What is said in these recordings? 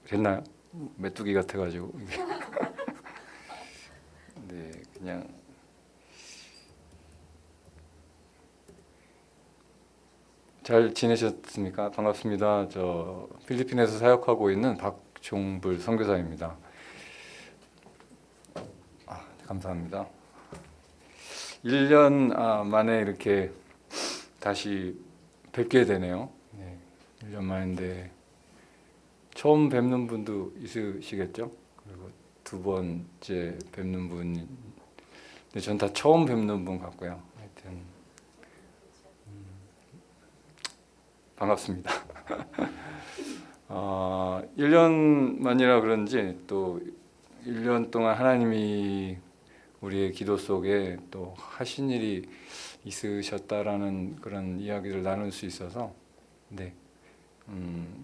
그랬나요? 메뚜기 같아가지고. 네, 그냥 잘 지내셨습니까? 반갑습니다. 저 필리핀에서 사역하고 있는 박종불 선교사입니다. 감사합니다. 1년 만에 이렇게 다시 뵙게 되네요. 네, 1년 만인데 처음 뵙는 분도 있으시겠죠? 그리고 두 번째 뵙는 분, 근데 전 다 처음 뵙는 분 같고요. 하여튼 반갑습니다. 1년 만이라 그런지 또 1년 동안 하나님이 우리의 기도 속에 또 하신 일이 있으셨다라는 그런 이야기를 나눌 수 있어서, 네,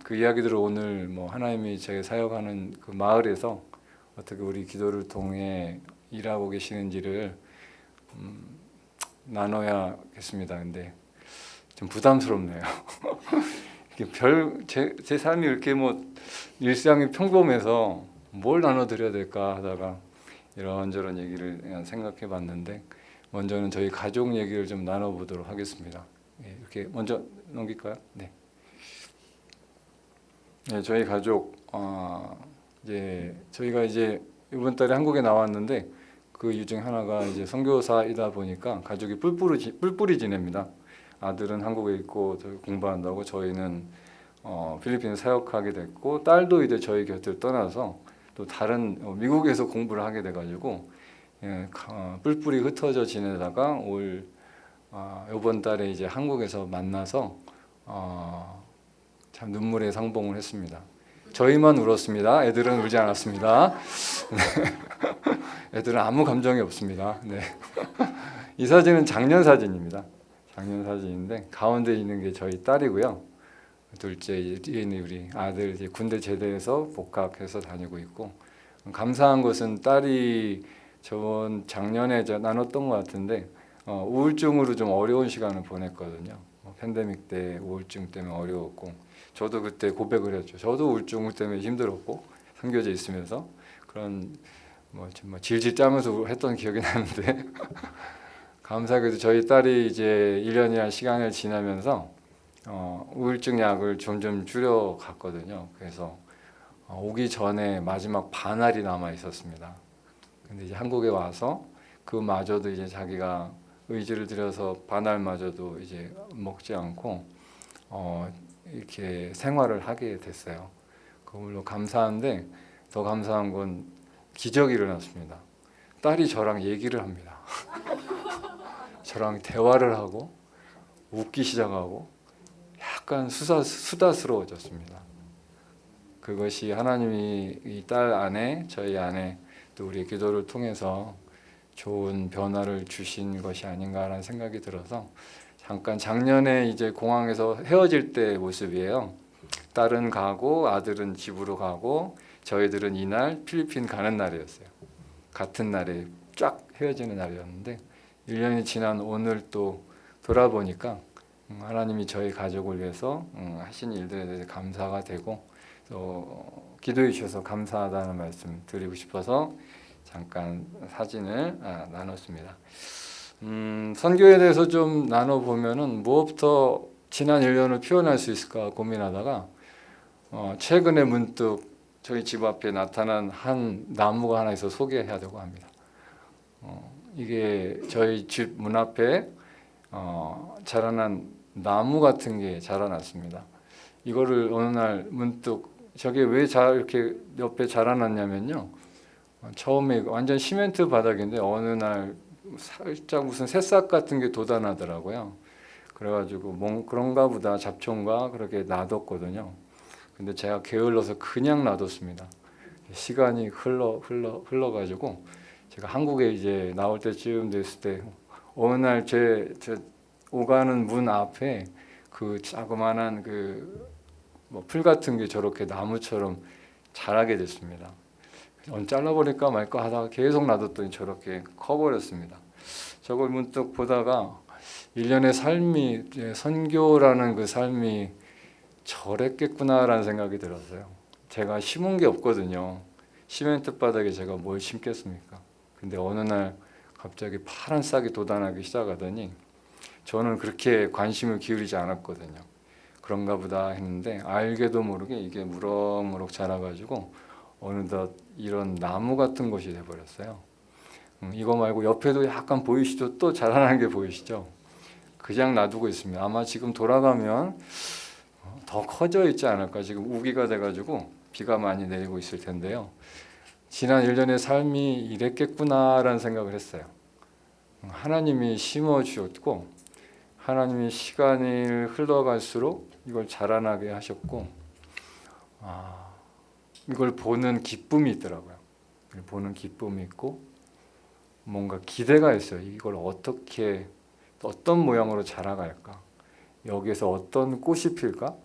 그 이야기들을 오늘 뭐 하나님이 제가 사역하는 그 마을에서 어떻게 우리 기도를 통해 일하고 계시는지를 나눠야겠습니다. 근데 좀 부담스럽네요. 제 삶이 이렇게 뭐 일상이 평범해서 뭘 나눠드려야 될까 하다가 이런저런 얘기를 그냥 생각해 봤는데, 먼저는 저희 가족 얘기를 좀 나눠보도록 하겠습니다. 네, 이렇게 먼저 넘길까요? 네. 네, 저희 가족, 저희가 이제 이번 달에 한국에 나왔는데, 그 이유 중 하나가 이제 선교사이다 보니까 가족이 뿔뿔이 지냅니다. 아들은 한국에 있고 공부한다고, 저희는 필리핀에 사역하게 됐고, 딸도 이제 저희 곁을 떠나서 또 다른 미국에서 공부를 하게 돼가지고, 예, 뿔뿔이 흩어져 지내다가 이번 달에 이제 한국에서 만나서 참 눈물의 상봉을 했습니다. 저희만 울었습니다. 애들은 울지 않았습니다. 애들은 아무 감정이 없습니다. 네. 이 사진은 작년 사진입니다. 작년 사진인데 가운데 있는 게 저희 딸이고요. 둘째 뒤에 있는 우리 아들, 이제 군대 제대해서 복학해서 다니고 있고, 감사한 것은 딸이 작년에 나눴던 것 같은데 우울증으로 좀 어려운 시간을 보냈거든요. 팬데믹 때 우울증 때문에 어려웠고, 저도 그때 고백을 했죠. 저도 우울증 때문에 힘들었고, 선교제 있으면서 그런 정말 질질 짜면서 했던 기억이 나는데 감사하게도 저희 딸이 이제 1년이라는 시간을 지나면서 우울증 약을 점점 줄여 갔거든요. 그래서 오기 전에 마지막 반알이 남아 있었습니다. 근데 이제 한국에 와서 그마저도 이제 자기가 의지를 들여서 반알마저도 이제 먹지 않고 이렇게 생활을 하게 됐어요. 그걸로 감사한데, 더 감사한 건 기적이 일어났습니다. 딸이 저랑 얘기를 합니다. 저랑 대화를 하고 웃기 시작하고 약간 수다스러워졌습니다. 그것이 하나님이 이 딸 안에, 저희 안에 또 우리의 기도를 통해서 좋은 변화를 주신 것이 아닌가라는 생각이 들어서, 잠깐 작년에 이제 공항에서 헤어질 때 모습이에요. 딸은 가고 아들은 집으로 가고 저희들은 이날 필리핀 가는 날이었어요. 같은 날에 쫙 헤어지는 날이었는데 1년이 지난 오늘 또 돌아보니까 하나님이 저희 가족을 위해서 하신 일들에 대해서 감사가 되고, 또 기도해 주셔서 감사하다는 말씀 드리고 싶어서 잠깐 사진을 나눴습니다. 선교에 대해서 좀 나눠보면은 무엇부터 지난 1년을 표현할 수 있을까 고민하다가 최근에 문득 저희 집 앞에 나타난 한 나무가 하나 있어 소개해야 되고 합니다. 이게 저희 집 문 앞에 자라난 나무 같은 게 자라났습니다. 이거를 어느 날 문득, 저게 왜 이렇게 옆에 자라났냐면요, 처음에 완전 시멘트 바닥인데 어느 날 살짝 무슨 새싹 같은 게 돋아나더라고요. 그래가지고 그런가 보다 잡초인가 그렇게 놔뒀거든요. 근데 제가 게을러서 그냥 놔뒀습니다. 시간이 흘러가지고 제가 한국에 이제 나올 때쯤 됐을 때 어느 날 제 오가는 문 앞에 그 자그마한 풀 같은 게 저렇게 나무처럼 자라게 됐습니다. 잘라버릴까 말까 하다가 계속 놔뒀더니 저렇게 커버렸습니다. 저걸 문득 보다가 1년의 삶이, 선교라는 그 삶이 저랬겠구나라는 생각이 들었어요. 제가 심은 게 없거든요. 시멘트 바닥에 제가 뭘 심겠습니까? 근데 어느 날 갑자기 파란 싹이 돋아나기 시작하더니 저는 그렇게 관심을 기울이지 않았거든요. 그런가 보다 했는데 알게도 모르게 이게 무럭무럭 자라가지고 어느덧 이런 나무 같은 것이 돼버렸어요. 이거 말고 옆에도 약간 보이시죠? 또 자라나는 게 보이시죠? 그냥 놔두고 있습니다. 아마 지금 돌아가면 더 커져 있지 않을까. 지금 우기가 돼가지고 비가 많이 내리고 있을 텐데요. 지난 1년의 삶이 이랬겠구나라는 생각을 했어요. 하나님이 심어 주었고 하나님이 시간이 흘러갈수록 이걸 자라나게 하셨고 이걸 보는 기쁨이 있더라고요. 보는 기쁨이 있고 뭔가 기대가 있어요. 이걸 어떻게 어떤 모양으로 자라갈까? 여기에서 어떤 꽃이 필까?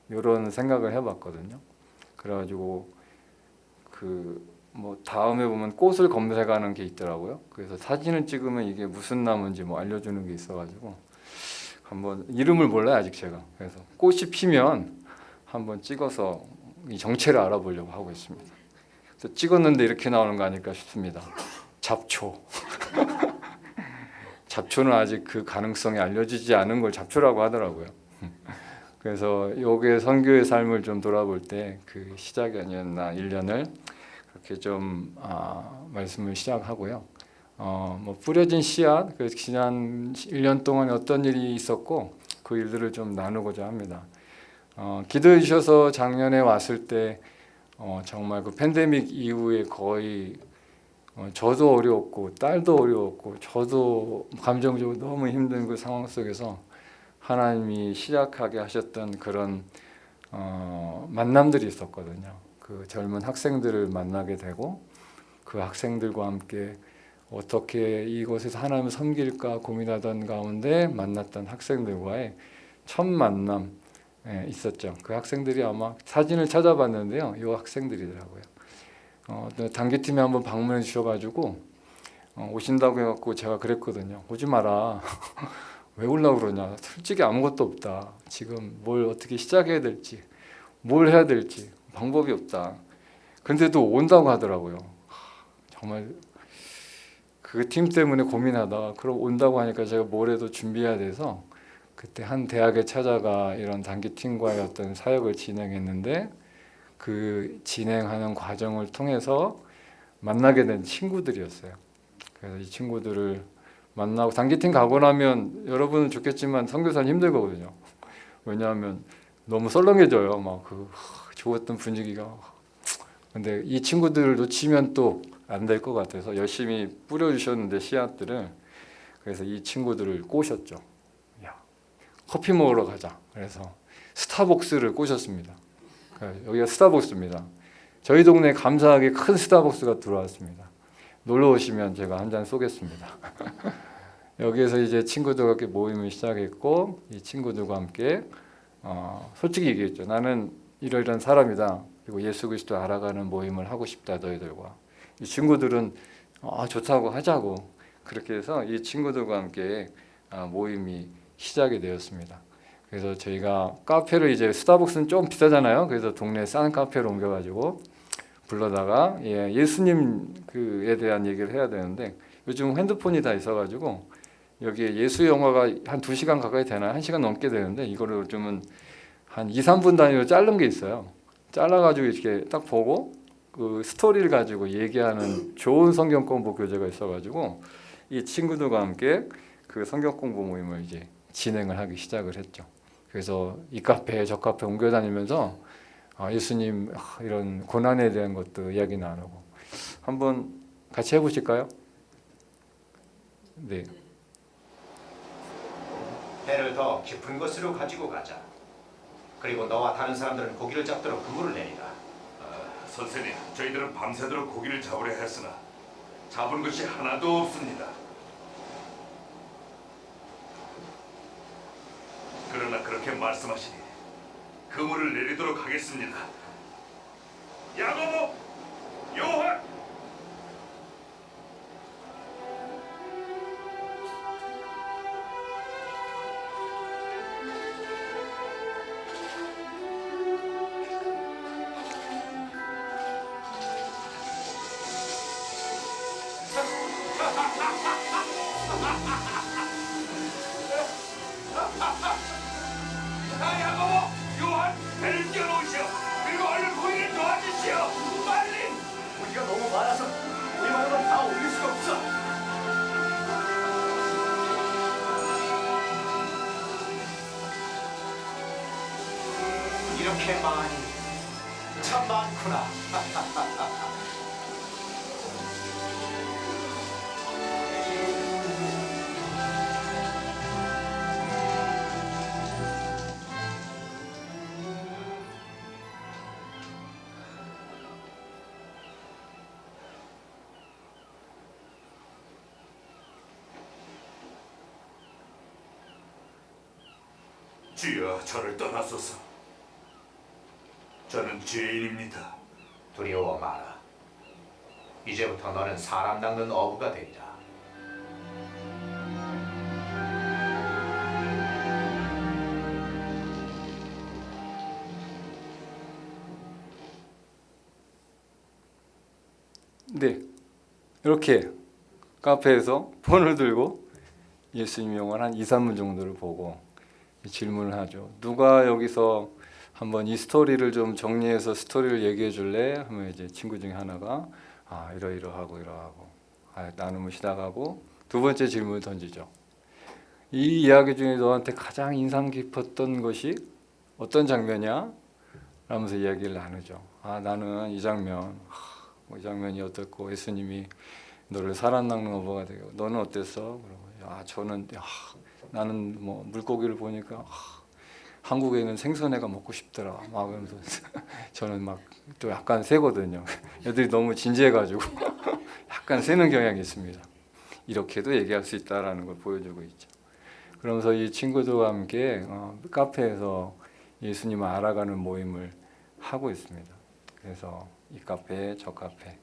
이런 생각을 해봤거든요. 그래가지고 뭐 다음에 보면 꽃을 검색하는 게 있더라고요. 그래서 사진을 찍으면 이게 무슨 나무인지 뭐 알려주는 게 있어가지고 한번 이름을 몰라요 아직 제가. 그래서 꽃이 피면 한번 찍어서 이 정체를 알아보려고 하고 있습니다. 그래서 찍었는데 이렇게 나오는 거 아닐까 싶습니다. 잡초. 잡초는 아직 그 가능성이 알려지지 않은 걸 잡초라고 하더라고요. 그래서 요게 선교의 삶을 좀 돌아볼 때 그 시작이 아니었나 1년을 그렇게 좀 말씀을 시작하고요. 뭐 뿌려진 씨앗, 그 지난 1년 동안 어떤 일이 있었고 그 일들을 좀 나누고자 합니다. 기도해 주셔서 작년에 왔을 때 정말 그 팬데믹 이후에 거의 저도 어려웠고 딸도 어려웠고 저도 감정적으로 너무 힘든 그 상황 속에서 하나님이 시작하게 하셨던 그런 만남들이 있었거든요. 그 젊은 학생들을 만나게 되고 그 학생들과 함께 어떻게 이곳에서 하나님을 섬길까 고민하던 가운데 만났던 학생들과의 첫 만남 있었죠. 그 학생들이 아마 사진을 찾아봤는데요. 이 학생들이더라고요. 단기팀에 한번 방문해 주셔가지고 오신다고 해갖고 제가 그랬거든요. 오지 마라. 왜 오려고 그러냐. 솔직히 아무것도 없다. 지금 뭘 어떻게 시작해야 될지 뭘 해야 될지 방법이 없다. 근데도 온다고 하더라고요. 정말 그 팀 때문에 고민하다 그럼 온다고 하니까 제가 뭘 해도 준비해야 돼서 그때 한 대학에 찾아가 이런 단기팀과의 어떤 사역을 진행했는데 그 진행하는 과정을 통해서 만나게 된 친구들이었어요. 그래서 이 친구들을 만나고 단기팀 가고 나면 여러분은 좋겠지만 선교사는 힘들거든요. 왜냐하면 너무 썰렁해져요. 막 그 좋았던 분위기가. 근데 이 친구들을 놓치면 또 안 될 것 같아서 열심히 뿌려주셨는데 씨앗들을. 그래서 이 친구들을 꼬셨죠. 야, 커피 먹으러 가자. 그래서 스타벅스를 꼬셨습니다. 여기가 스타벅스입니다. 저희 동네에 감사하게 큰 스타벅스가 들어왔습니다. 놀러 오시면 제가 한 잔 쏘겠습니다. 여기에서 이제 친구들과 함께 모임을 시작했고 이 친구들과 함께 솔직히 얘기했죠. 나는 이러이러한 사람이다. 그리고 예수 그리스도 알아가는 모임을 하고 싶다 너희들과. 이 친구들은 좋다고 하자고 그렇게 해서 이 친구들과 함께 모임이 시작이 되었습니다. 그래서 저희가 카페를 이제 스타벅스는 좀 비싸잖아요. 그래서 동네 싼 카페로 옮겨가지고 불러다가 예수님에 대한 얘기를 해야 되는데 요즘 핸드폰이 다 있어가지고 여기에 예수 영화가 한 2시간 가까이 되나요? 1시간 넘게 되는데 이거를 요즘은 한 2, 3분 단위로 자른 게 있어요. 잘라가지고 이렇게 딱 보고 그 스토리를 가지고 얘기하는 좋은 성경 공부 교재가 있어가지고 이 친구들과 함께 그 성경 공부 모임을 이제 진행을 하기 시작을 했죠. 그래서 이 카페 저 카페 옮겨 다니면서 예수님 이런 고난에 대한 것도 이야기 나누고 한번 같이 해보실까요? 네. 배를 더 깊은 곳으로 가지고 가자. 그리고 너와 다른 사람들은 고기를 잡도록 그물을 내리라. 선생님, 저희들은 밤새도록 고기를 잡으려 했으나 잡은 것이 하나도 없습니다. 그러나 그렇게 말씀하시니 그물을 내리도록 하겠습니다. 야고보, 요한, 이렇게 많이 참 많구나. 주여, 저를 떠나소서. 저는 죄인입니다. 두려워 마라. 이제부터 너는 사람 낚는 어부가 되리라. 네, 이렇게 카페에서 폰을 들고 예수님 영화를 한 2, 3분 정도를 보고 질문을 하죠. 누가 여기서 한번 이 스토리를 좀 정리해서 스토리를 얘기해 줄래? 하면 이제 친구 중에 하나가 이러이러하고 이러하고 나눔을 시작하고 두 번째 질문을 던지죠. 이 이야기 중에 너한테 가장 인상 깊었던 것이 어떤 장면이야? 라면서 이야기를 나누죠. 나는 이 장면, 이 장면이 어떻고 예수님이 너를 사람 낚는 어부가 되고 너는 어땠어? 그러고 저는 나는 뭐 물고기를 보니까 한국에 있는 생선회가 먹고 싶더라. 막 그러면서 저는 막 또 약간 새거든요. 애들이 너무 진지해가지고 약간 새는 경향이 있습니다. 이렇게도 얘기할 수 있다라는 걸 보여주고 있죠. 그러면서 이 친구들과 함께 카페에서 예수님을 알아가는 모임을 하고 있습니다. 그래서 이 카페, 저 카페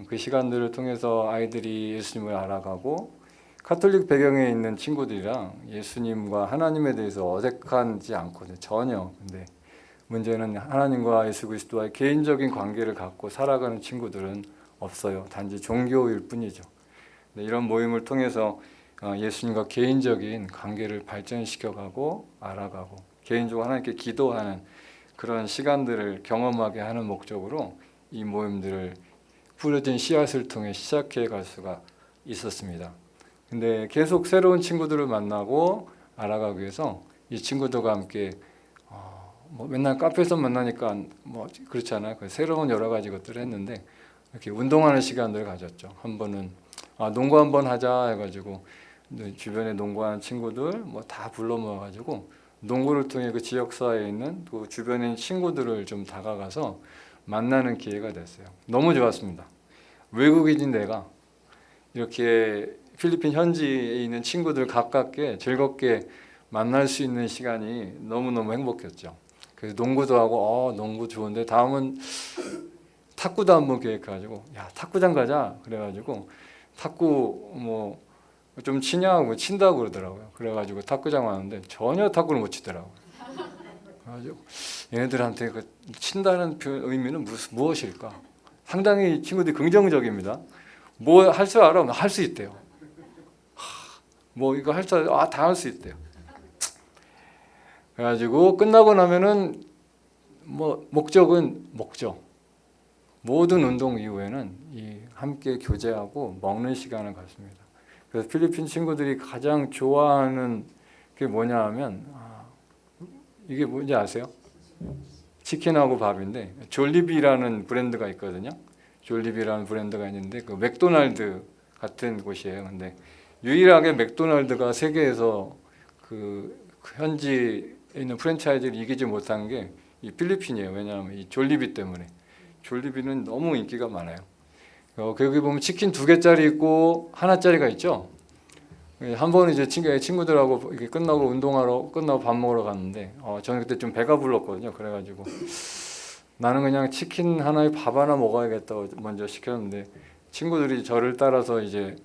그 시간들을 통해서 아이들이 예수님을 알아가고 카톨릭 배경에 있는 친구들이랑 예수님과 하나님에 대해서 어색하지 않거든요. 전혀. 근데 문제는 하나님과 예수 그리스도와의 개인적인 관계를 갖고 살아가는 친구들은 없어요. 단지 종교일 뿐이죠. 이런 모임을 통해서 예수님과 개인적인 관계를 발전시켜가고 알아가고 개인적으로 하나님께 기도하는 그런 시간들을 경험하게 하는 목적으로 이 모임들을 뿌려진 씨앗을 통해 시작해 갈 수가 있었습니다. 근데 계속 새로운 친구들을 만나고 알아가기 위해서 이 친구들과 함께 뭐 맨날 카페에서 만나니까 뭐 그렇잖아요. 새로운 여러 가지 것들을 했는데 이렇게 운동하는 시간들을 가졌죠. 한 번은 농구 한번 하자 해가지고 주변에 농구하는 친구들 뭐 다 불러 모아가지고 농구를 통해 그 지역사회에 있는 그 주변에 있는 친구들을 좀 다가가서 만나는 기회가 됐어요. 너무 좋았습니다. 외국인인 내가 이렇게 필리핀 현지에 있는 친구들 가깝게 즐겁게 만날 수 있는 시간이 너무너무 행복했죠. 그래서 농구도 하고 농구 좋은데 다음은 탁구도 한번 계획해가지고 탁구장 가자 그래가지고 탁구 뭐 좀 치냐고 친다고 그러더라고요. 그래가지고 탁구장 왔는데 전혀 탁구를 못 치더라고요. 그래가지고 얘네들한테 그 친다는 의미는 무엇일까? 상당히 친구들이 긍정적입니다. 뭐 할 줄 알아? 할 수 있대요. 뭐 이거 할 줄 알아? 다 할 수 있대요. 그래가지고 끝나고 나면은 뭐 목적은 먹죠. 모든 운동 이후에는 이 함께 교제하고 먹는 시간을 갖습니다. 그래서 필리핀 친구들이 가장 좋아하는 게 뭐냐 하면 이게 뭔지 아세요? 치킨하고 밥인데 졸리비라는 브랜드가 있거든요. 졸리비라는 브랜드가 있는데 그 맥도날드 같은 곳이에요. 근데 유일하게 맥도날드가 세계에서 그 현지에 있는 프랜차이즈를 이기지 못한 게 이 필리핀이에요. 왜냐하면 이 졸리비 때문에. 졸리비는 너무 인기가 많아요. 거기 보면 치킨 2개짜리 있고 하나짜리가 있죠. 한 번은 이제 친구들하고 이렇게 끝나고 밥 먹으러 갔는데 저는 그때 좀 배가 불렀거든요. 그래가지고 나는 그냥 치킨 하나에 밥 하나 먹어야겠다고 먼저 시켰는데 친구들이 저를 따라서 이제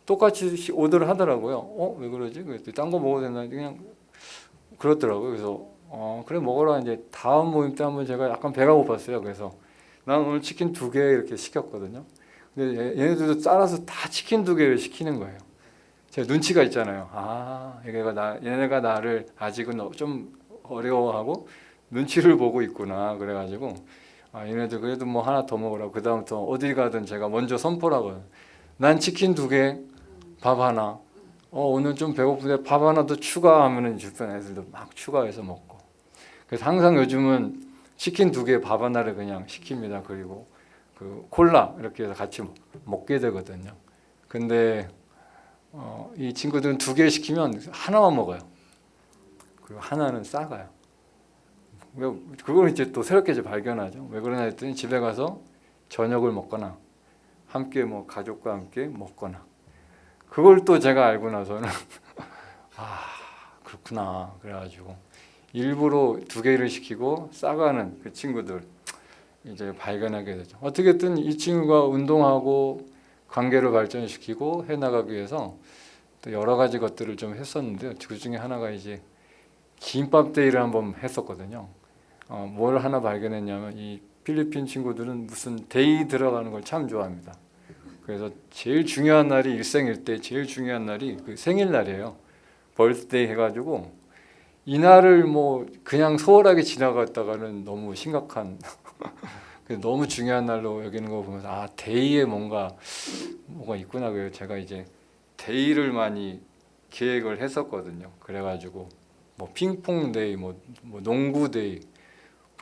똑같이 오더를 하더라고요. 왜 그러지? 그랬더니 딴 거 먹어도 되나? 그냥 그렇더라고요. 그래서 그래 먹어라. 이제 다음 모임 때 한번 제가 약간 배가 고팠어요. 그래서 난 오늘 치킨 2개 이렇게 시켰거든요. 근데 얘네들도 따라서 다 치킨 2개를 시키는 거예요. 제가 눈치가 있잖아요. 얘네가 나를 아직은 좀 어려워하고 눈치를 보고 있구나. 그래가지고 얘네들 그래도 뭐 하나 더 먹으라고. 그 다음부터 어딜 가든 제가 먼저 선포라고요. 난 치킨 2개, 밥 하나. 오늘 좀 배고픈데 밥 하나 더 추가하면은 주변 애들도 막 추가해서 먹고. 그래서 항상 요즘은 치킨 2개 밥 하나를 그냥 시킵니다. 그리고 그 콜라 이렇게 해서 같이 먹게 되거든요. 근데 이 친구들은 2개 시키면 하나만 먹어요. 그리고 하나는 싸가요. 그걸 이제 또 새롭게 이제 발견하죠. 왜 그러냐 했더니 집에 가서 저녁을 먹거나 함께 뭐 가족과 함께 먹거나, 그걸 또 제가 알고 나서는 아 그렇구나. 그래가지고 일부러 2개를 시키고 싸가는 그 친구들 이제 발견하게 되죠. 어떻게든 이 친구가 운동하고 관계를 발전시키고 해나가기 위해서 또 여러 가지 것들을 좀 했었는데, 그 중에 하나가 이제 김밥 데이를 한번 했었거든요. 뭘 하나 발견했냐면 이 필리핀 친구들은 무슨 데이 들어가는 걸 참 좋아합니다. 그래서 제일 중요한 날이 일생일 때 제일 중요한 날이 그 생일날이에요. 벌스데이 해가지고 이날을 뭐 그냥 소홀하게 지나갔다가는 너무 심각한 너무 중요한 날로 여기는 거 보면서 아 데이에 뭐가 있구나. 그래서 제가 이제 데이를 많이 기획을 했었거든요. 그래가지고 뭐 핑퐁 데이, 뭐 농구 데이,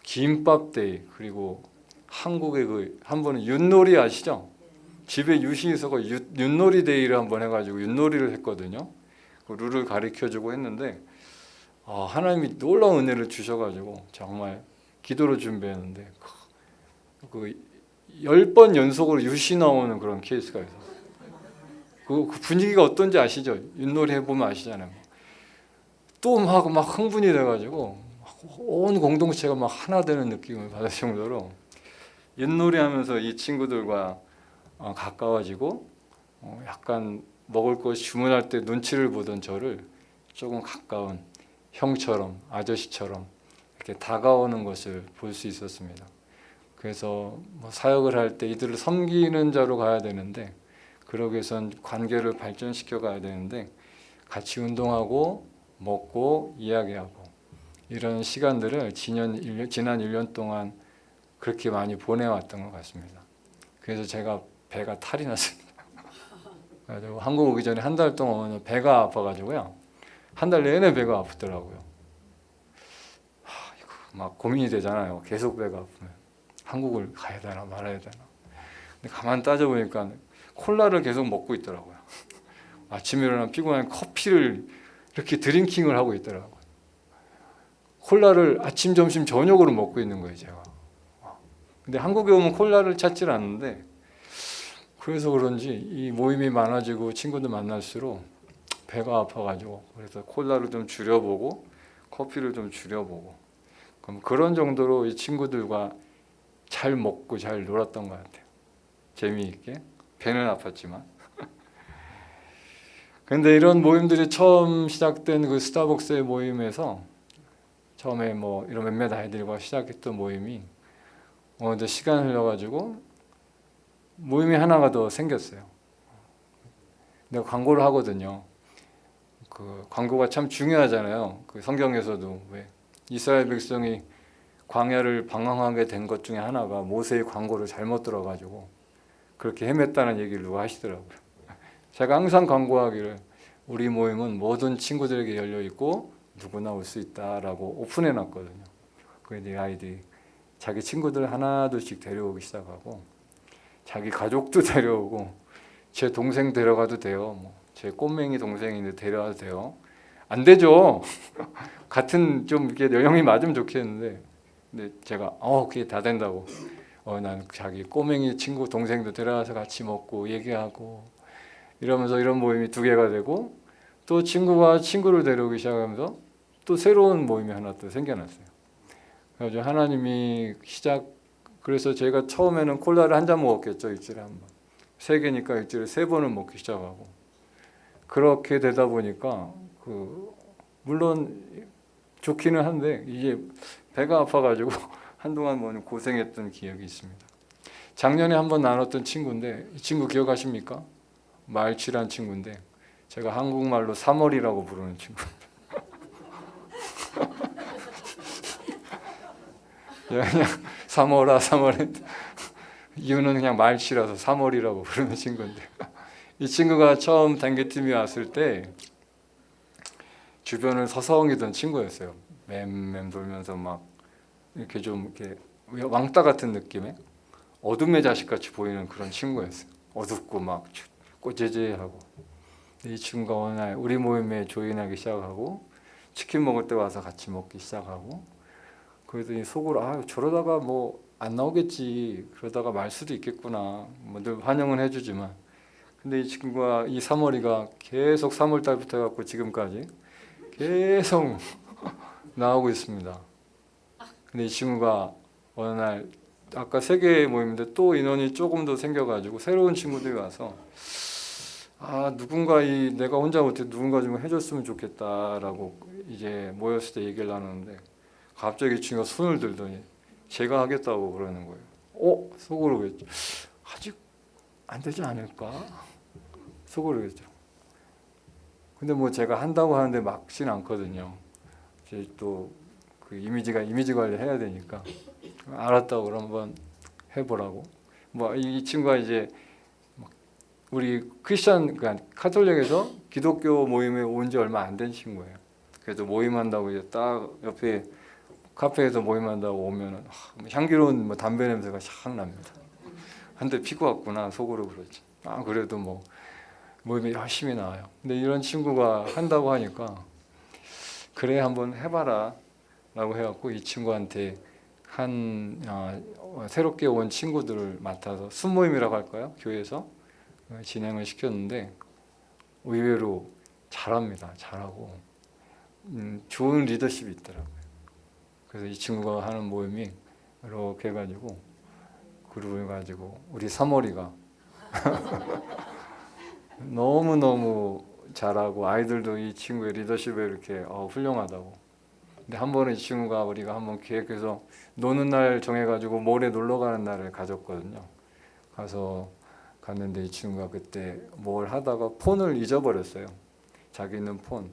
김밥 데이, 그리고 한국의 그 한 번은 윷놀이 아시죠? 집에 윷이 있어서 윷놀이 데이를 한번 해가지고 윷놀이를 했거든요. 그 룰을 가르쳐주고 했는데 하나님이 놀라운 은혜를 주셔가지고 정말 기도로 준비했는데 그 10번 연속으로 윷이 나오는 그런 케이스가 있어요. 그 분위기가 어떤지 아시죠? 윷놀이 해보면 아시잖아요. 또 막 흥분이 돼가지고 온 공동체가 막 하나 되는 느낌을 받을 정도로 윷놀이 하면서 이 친구들과 가까워지고 약간 먹을 거 주문할 때 눈치를 보던 저를 조금 가까운 형처럼 아저씨처럼 이렇게 다가오는 것을 볼 수 있었습니다. 그래서 뭐 사역을 할 때 이들을 섬기는 자로 가야 되는데, 그러기 위해선 관계를 발전시켜 가야 되는데 같이 운동하고 먹고 이야기하고 이런 시간들을 지난 1년 동안 그렇게 많이 보내왔던 것 같습니다. 그래서 제가 배가 탈이 났습니다. 그래서 한국 오기 전에 한 달 동안 배가 아파가지고요. 한 달 내내 배가 아프더라고요. 이거 막 고민이 되잖아요. 계속 배가 아프면 한국을 가야 되나 말아야 되나. 근데 가만 따져보니까 콜라를 계속 먹고 있더라고요. 아침에 일어나면 피곤하면 커피를 이렇게 드링킹을 하고 있더라고요. 콜라를 아침, 점심, 저녁으로 먹고 있는 거예요, 제가. 근데 한국에 오면 콜라를 찾질 않는데, 그래서 그런지 이 모임이 많아지고 친구들 만날수록 배가 아파가지고, 그래서 콜라를 좀 줄여보고 커피를 좀 줄여보고, 그럼 그런 정도로 이 친구들과 잘 먹고 잘 놀았던 것 같아요. 재미있게. 배는 아팠지만. 근데 이런 모임들이 처음 시작된 그 스타벅스의 모임에서 처음에 뭐 이런 몇몇 아이들과 시작했던 모임이 이제 시간 흘러가지고 모임이 하나가 더 생겼어요. 내가 광고를 하거든요. 그 광고가 참 중요하잖아요. 그 성경에서도 왜 이스라엘 백성이 광야를 방황하게 된 것 중에 하나가 모세의 광고를 잘못 들어가지고 그렇게 헤맸다는 얘기를 누가 하시더라고요. 제가 항상 광고하기를 우리 모임은 모든 친구들에게 열려 있고 누구나 올 수 있다라고 오픈해 놨거든요. 그래서 아이들이 자기 친구들 하나둘씩 데려오기 시작하고 자기 가족도 데려오고 제 동생 데려가도 돼요. 제 꼬맹이 동생인데 데려와도 돼요. 안 되죠. 같은 좀 이렇게 연령이 맞으면 좋겠는데, 근데 제가 그게 다 된다고. 난 자기 꼬맹이 친구 동생도 데려와서 같이 먹고 얘기하고 이러면서 이런 모임이 2개가 되고, 또 친구가 친구를 데려오기 시작하면서 또 새로운 모임이 하나 또 생겨났어요. 그래서 하나님이 그래서 제가 처음에는 콜라를 한 잔 먹었겠죠. 일주일에 한 번. 3개니까 일주일에 3번을 먹기 시작하고, 그렇게 되다 보니까 물론 좋기는 한데 이제 배가 아파가지고 한동안 뭐 고생했던 기억이 있습니다. 작년에 한번 나눴던 친구인데, 이 친구 기억하십니까? 말치란 친구인데 제가 한국말로 3월이라고 부르는 친구입니다. 그냥 3월아 이유는 그냥 말치라서 3월이라고 부르는 친구인데, 이 친구가 처음 단계팀이 왔을 때 주변을 서성이던 친구였어요. 맴맴 돌면서 막 이렇게 좀 이렇게 왕따 같은 느낌의 어둠의 자식같이 보이는 그런 친구였어요. 어둡고 막 꼬재재하고. 이 친구가 어느 날 우리 모임에 조인하기 시작하고 치킨 먹을 때 와서 같이 먹기 시작하고 그러더니 속으로 아 저러다가 뭐 안 나오겠지 그러다가 말 수도 있겠구나 뭐 늘 환영은 해주지만 근데 이 친구가 이 3월이가 계속 3월 달부터 해갖고 지금까지 계속 나오고 있습니다. 근데 이 친구가 어느 날 아까 3개 모임인데 또 인원이 조금 더 생겨가지고 새로운 친구들이 와서 아 누군가 이 내가 혼자 못해 누군가 좀 해줬으면 좋겠다라고 이제 모였을 때 얘기를 나누는데 갑자기 이 친구가 손을 들더니 제가 하겠다고 그러는 거예요. 속으로 그랬죠. 아직 안 되지 않을까? 속으로 그랬죠. 근데 뭐 제가 한다고 하는데 막진 않거든요. 이제 또 그 이미지 관리 해야 되니까 알았다고 그럼 한번 해보라고. 뭐 이 친구가 이제 우리 크리스천 그러니까 카톨릭에서 기독교 모임에 온 지 얼마 안 된 친구예요. 그래서 모임한다고 이제 딱 옆에 카페에서 모임한다고 오면은 향기로운 뭐 담배 냄새가 샥 납니다. 한 대 피고 왔구나 속으로 그러지. 아 그래도 뭐 모임에 열심히 나와요. 근데 이런 친구가 한다고 하니까 그래 한번 해봐라 라고 해갖고 이 친구한테 새롭게 온 친구들을 맡아서 순모임이라고 할까요? 교회에서 진행을 시켰는데 의외로 잘합니다. 잘하고 좋은 리더십이 있더라고요. 그래서 이 친구가 하는 모임이 이렇게 해가지고 그룹을 가지고 우리 3월이가 너무너무 잘하고 아이들도 이 친구의 리더십에 이렇게 훌륭하다고. 근데 한 번은 이 친구가 우리가 한번 기획해서 노는 날 정해가지고 모레 놀러 가는 날을 가졌거든요. 가서 갔는데 이 친구가 그때 뭘 하다가 폰을 잊어버렸어요. 자기는 폰,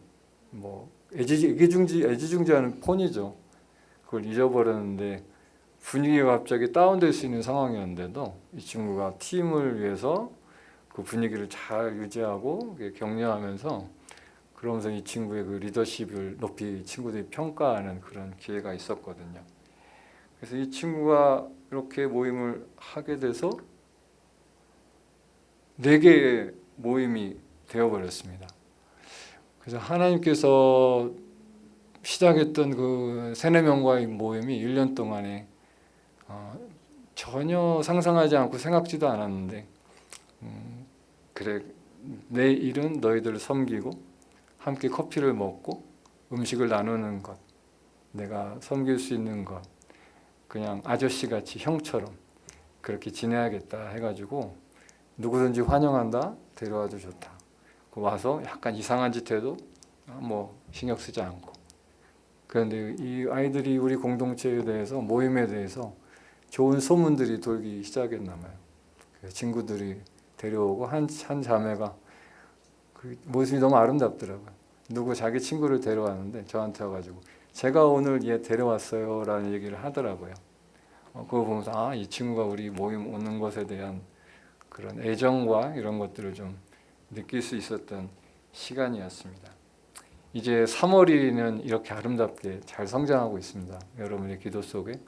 뭐 애지중지하는 폰이죠. 그걸 잊어버렸는데 분위기가 갑자기 다운될 수 있는 상황이었는데도 이 친구가 팀을 위해서 그 분위기를 잘 유지하고 격려하면서 그러면서 이 친구의 그 리더십을 높이 친구들이 평가하는 그런 기회가 있었거든요. 그래서 이 친구가 이렇게 모임을 하게 돼서 4개의 모임이 되어버렸습니다. 그래서 하나님께서 시작했던 그 3-4명과의 모임이 1년 동안에 전혀 상상하지 않고 생각지도 않았는데 그래 내 일은 너희들을 섬기고 함께 커피를 먹고 음식을 나누는 것 내가 섬길 수 있는 것 그냥 아저씨같이 형처럼 그렇게 지내야겠다 해가지고 누구든지 환영한다 데려와도 좋다 와서 약간 이상한 짓 해도 뭐 신경 쓰지 않고 그런데 이 아이들이 우리 공동체에 대해서 모임에 대해서 좋은 소문들이 돌기 시작했나 봐요. 친구들이 데려오고 한 자매가 그 모습이 너무 아름답더라고요. 누구 자기 친구를 데려왔는데 저한테 와가지고 제가 오늘 얘 데려왔어요 라는 얘기를 하더라고요. 그거 보면서 이 친구가 우리 모임 오는 것에 대한 그런 애정과 이런 것들을 좀 느낄 수 있었던 시간이었습니다. 이제 3월이는 이렇게 아름답게 잘 성장하고 있습니다. 여러분의 기도 속에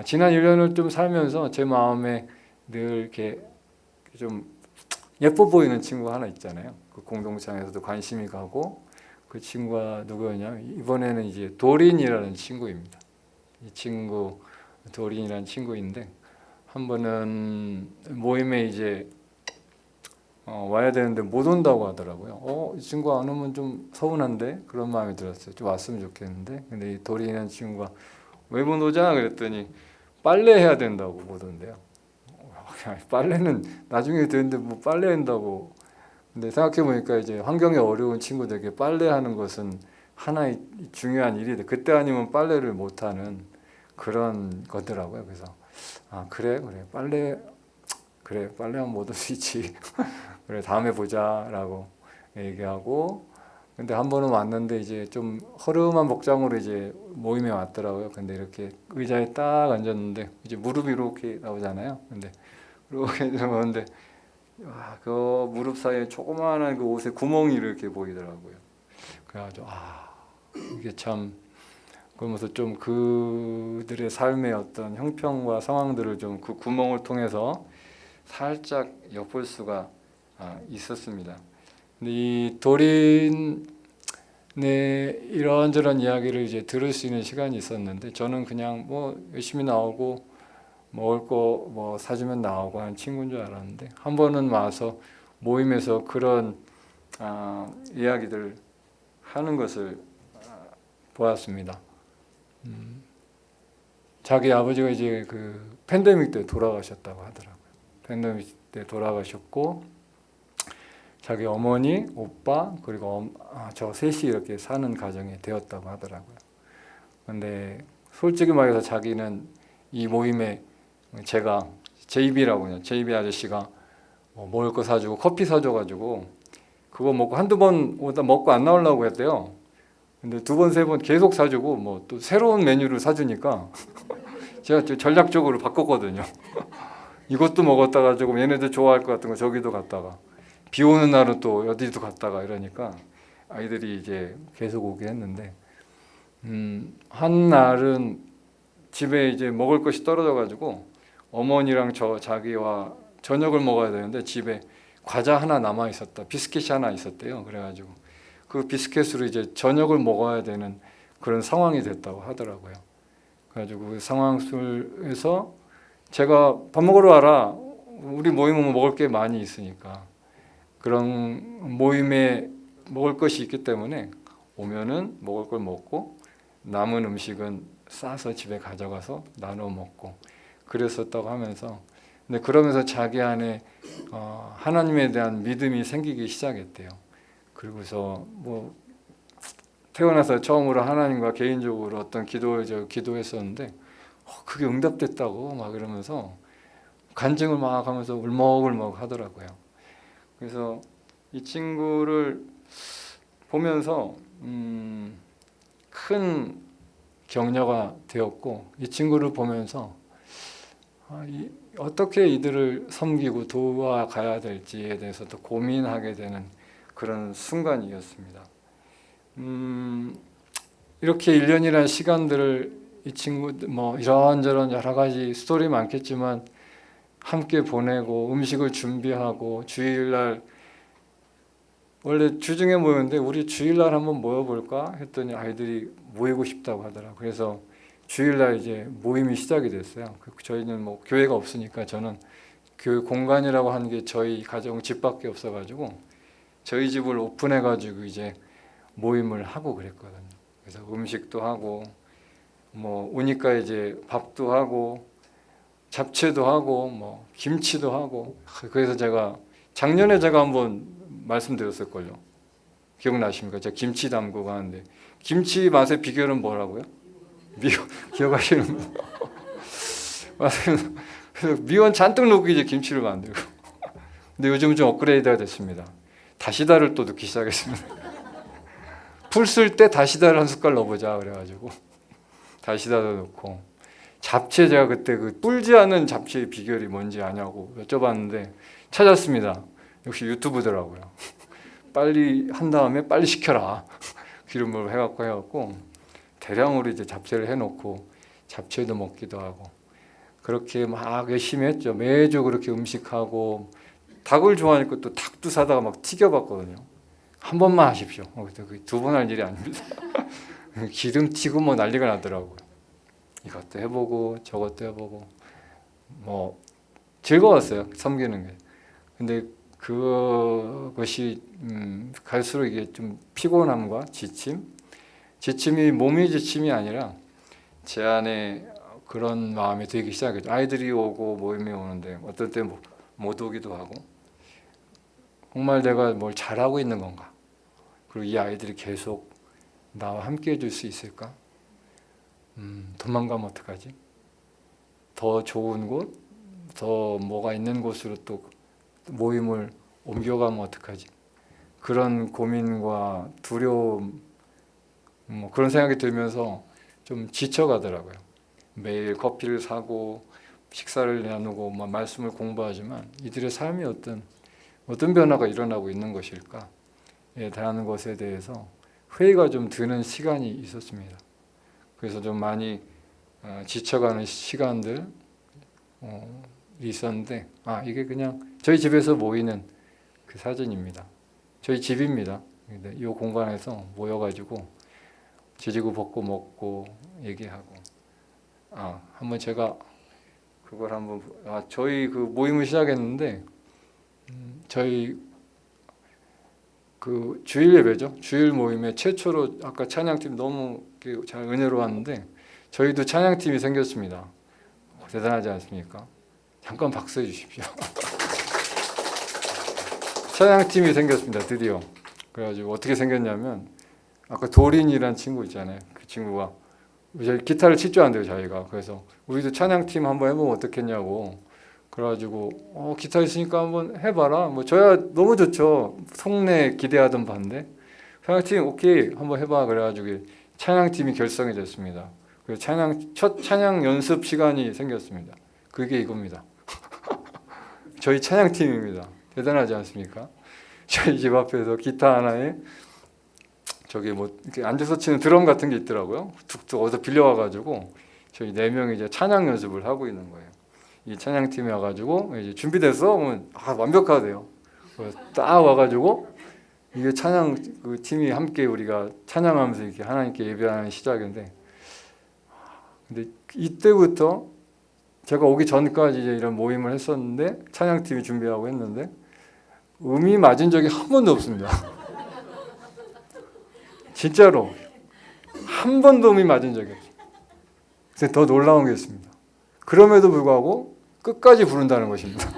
지난 1년을 좀 살면서 제 마음에 늘 이렇게 좀 예뻐 보이는 친구가 하나 있잖아요. 그 공동체에서도 관심이 가고 그 친구가 누구였냐면 이번에는 이제 도린이라는 친구입니다. 이 친구 도린이라는 친구인데 한 번은 모임에 이제 와야 되는데 못 온다고 하더라고요. 이 친구 안 오면 좀 서운한데 그런 마음이 들었어요. 좀 왔으면 좋겠는데 근데 이 도린이라는 친구가 왜 못 오자 그랬더니 빨래 해야 된다고 못 온대요. 빨래는 나중에 되는데 뭐 빨래 한다고. 근데 생각해 보니까 이제 환경이 어려운 친구들에게 빨래하는 것은 하나의 중요한 일이 그때 아니면 빨래를 못 하는 그런 거더라고요. 그래서 그래 빨래 빨래하면 못 올 수 있지. 그래 다음에 보자라고 얘기하고 근데 한 번은 왔는데 이제 좀 허름한 복장으로 이제 모임에 왔더라고요. 근데 이렇게 의자에 딱 앉았는데 이제 무릎이 이렇게 나오잖아요. 근데 이렇게 들어오는데 그 무릎 사이에 조그마한 그 옷에 구멍이 이렇게 보이더라고요. 그래가지고 이게 참 그러면서 좀 그들의 삶의 어떤 형평과 상황들을 좀 그 구멍을 통해서 살짝 엿볼 수가 있었습니다. 근데 이 도린의 이런저런 이야기를 이제 들을 수 있는 시간이 있었는데 저는 그냥 뭐 열심히 나오고 먹을 거 뭐 사주면 나오고 하는 친구인 줄 알았는데 한 번은 와서 모임에서 그런 이야기들 하는 것을 보았습니다. 자기 아버지가 이제 그 팬데믹 때 돌아가셨다고 하더라고요. 팬데믹 때 돌아가셨고 자기 어머니, 오빠 그리고 저 셋이 이렇게 사는 가정이 되었다고 하더라고요. 근데 솔직히 말해서 자기는 이 모임에 제가 JB라고 해요. JB 아저씨가 먹을 거 사주고 커피 사줘가지고 그거 먹고 한두 번 오다 먹고 안 나오려고 했대요. 근데 두 번, 세 번 계속 사주고 뭐 또 새로운 메뉴를 사주니까 제가 전략적으로 바꿨거든요. 이것도 먹었다가 조금 얘네들 좋아할 것 같은 거 저기도 갔다가 비 오는 날은 또 어디도 갔다가 이러니까 아이들이 이제 계속 오게 했는데 한 날은 집에 이제 먹을 것이 떨어져 가지고 어머니랑 자기와 저녁을 먹어야 되는데 집에 과자 하나 남아 있었다. 비스킷이 하나 있었대요. 그래가지고 그 비스킷으로 이제 저녁을 먹어야 되는 그런 상황이 됐다고 하더라고요. 그래가지고 그 상황 속에서 제가 밥 먹으러 와라. 우리 모임은 먹을 게 많이 있으니까 그런 모임에 먹을 것이 있기 때문에 오면은 먹을 걸 먹고 남은 음식은 싸서 집에 가져가서 나눠 먹고 그랬었다고 하면서 근데 그러면서 자기 안에 하나님에 대한 믿음이 생기기 시작했대요. 그리고서 뭐 태어나서 처음으로 하나님과 개인적으로 어떤 기도했었는데 그게 응답됐다고 막 이러면서 간증을 막 하면서 울먹울먹 하더라고요. 그래서 이 친구를 보면서 큰 격려가 되었고 이 친구를 보면서 어떻게 이들을 섬기고 도와가야 될지에 대해서도 고민하게 되는 그런 순간이었습니다. 이렇게 1년이라는 시간들을 이 친구 뭐 이런저런 여러 가지 스토리 많겠지만 함께 보내고 음식을 준비하고 주일날 원래 주중에 모였는데 우리 주일날 한번 모여볼까 했더니 아이들이 모이고 싶다고 하더라고요. 그래서 주일날 이제 모임이 시작이 됐어요. 저희는 뭐 교회가 없으니까 저는 교회 공간이라고 하는 게 저희 가정 집밖에 없어가지고 저희 집을 오픈해가지고 이제 모임을 하고 그랬거든요. 그래서 음식도 하고 뭐 오니까 이제 밥도 하고 잡채도 하고 뭐 김치도 하고 그래서 제가 작년에 제가 한번 말씀드렸을걸요. 기억나십니까? 제가 김치 담그고 하는데 김치 맛의 비결은 뭐라고요? 기억하시는 분? 그래서 미원 잔뜩 넣고 이제 김치를 만들고 근데 요즘 좀 업그레이드가 됐습니다. 다시다를 또 넣기 시작했습니다. 풀 쓸 때 다시다를 한 숟갈 넣어보자 그래가지고 다시다도 넣고 잡채 제가 그때 그 불지 않은 잡채의 비결이 뭔지 아냐고 여쭤봤는데 찾았습니다. 역시 유튜브더라고요. 빨리 한 다음에 빨리 식혀라. 기름을 해갖고 대량으로 이제 잡채를 해놓고 잡채도 먹기도 하고 그렇게 막 열심히 했죠. 매주 그렇게 음식하고 닭을 좋아하니까 또 닭도 사다가 막 튀겨봤거든요. 한 번만 하십시오. 두 번 할 일이 아닙니다. 기름 튀고 뭐 난리가 나더라고요. 이것도 해보고 저것도 해보고 뭐 즐거웠어요. 섬기는 게. 근데 그것이 갈수록 이게 좀 피곤함과 지침이 몸의 지침이 아니라 제 안에 그런 마음이 들기 시작했죠. 아이들이 오고 모임에 오는데 어떨 때 못 오기도 하고 정말 내가 뭘 잘하고 있는 건가? 그리고 이 아이들이 계속 나와 함께 해줄 수 있을까? 도망가면 어떡하지? 더 좋은 곳, 더 뭐가 있는 곳으로 또 모임을 옮겨가면 어떡하지? 그런 고민과 두려움, 뭐 그런 생각이 들면서 좀 지쳐가더라고요. 매일 커피를 사고 식사를 나누고 말씀을 공부하지만 이들의 삶이 어떤 변화가 일어나고 있는 것일까에 대한 것에 대해서 회의가 좀 드는 시간이 있었습니다. 그래서 좀 많이 지쳐가는 시간들 있었는데 이게 그냥 저희 집에서 모이는 그 사진입니다. 저희 집입니다. 이 공간에서 모여가지고 지지고 볶고 먹고 얘기하고 한번 제가 그걸 한번 저희 그 모임을 시작했는데 저희 그 주일 예배죠. 주일 모임에 최초로 아까 찬양팀 너무 잘 은혜로웠는데 저희도 찬양팀이 생겼습니다. 대단하지 않습니까? 잠깐 박수해 주십시오. 찬양팀이 생겼습니다. 드디어. 그래가지고 어떻게 생겼냐면 아까 도린이란 친구 있잖아요. 그 친구가 저희 기타를 칠 줄 안돼요 자기가. 그래서 우리도 찬양팀 한번 해보면 어떻겠냐고. 그래가지고 기타 있으니까 한번 해봐라. 뭐 저야 너무 좋죠. 속내 기대하던 반대. 찬양팀 오케이 한번 해봐. 그래가지고 찬양팀이 결성이 됐습니다. 그래서 첫 찬양 연습 시간이 생겼습니다. 그게 이겁니다. 저희 찬양팀입니다. 대단하지 않습니까? 저희 집 앞에서 기타 하나에 저기 뭐 이렇게 앉아서 치는 드럼 같은 게 있더라고요. 툭툭 어디서 빌려와가지고 저희 4명이 이제 찬양 연습을 하고 있는 거예요. 이 찬양팀이 와가지고 이제 준비됐어? 그러면 완벽하대요. 딱 와가지고 이게 찬양 그 팀이 함께 우리가 찬양하면서 이렇게 하나님께 예배하는 시작인데, 근데 이때부터 제가 오기 전까지 이제 이런 모임을 했었는데 찬양팀이 준비하고 했는데 음이 맞은 적이 한 번도 없습니다. 진짜로 한 번도 음이 맞은 적이 없어요. 그래서 더 놀라운 게 있습니다. 그럼에도 불구하고 끝까지 부른다는 것입니다.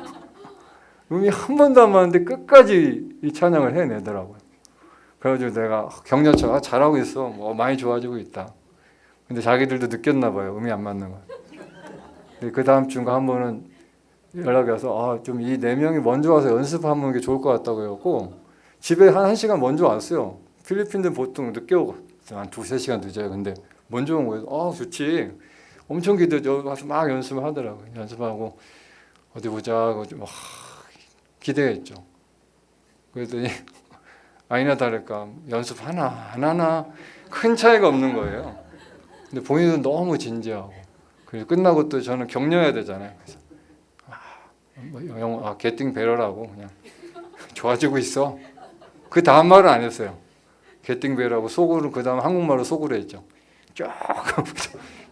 음이 한 번도 안 맞는데 끝까지 이 찬양을 해내더라고요. 그래가지고 내가 격려쳐 잘하고 있어. 뭐 많이 좋아지고 있다. 근데 자기들도 느꼈나 봐요. 음이 안 맞는 거. 그 다음 주인가 한 번은 연락이 와서 좀 이 4명이 먼저 와서 연습하면 게 좋을 것 같다고 해갖고 집에 한 1시간 먼저 왔어요. 필리핀들 보통 늦게 오고 한 2-3시간 늦어요. 근데 먼저 온 거예요. 좋지. 엄청 기대죠. 와서 막 연습을 하더라고요. 연습하고 어디 보자. 기대했죠. 그랬더니 아니나 다를까 연습 하나 안 하나 큰 차이가 없는 거예요. 근데 본인은 너무 진지하고 그래서 끝나고 또 저는 격려해야 되잖아요. 그래서 getting better라고 그냥 좋아지고 있어. 그 다음 말은 안 했어요. getting better라고 속으로 그 다음 한국말로 속으로 했죠.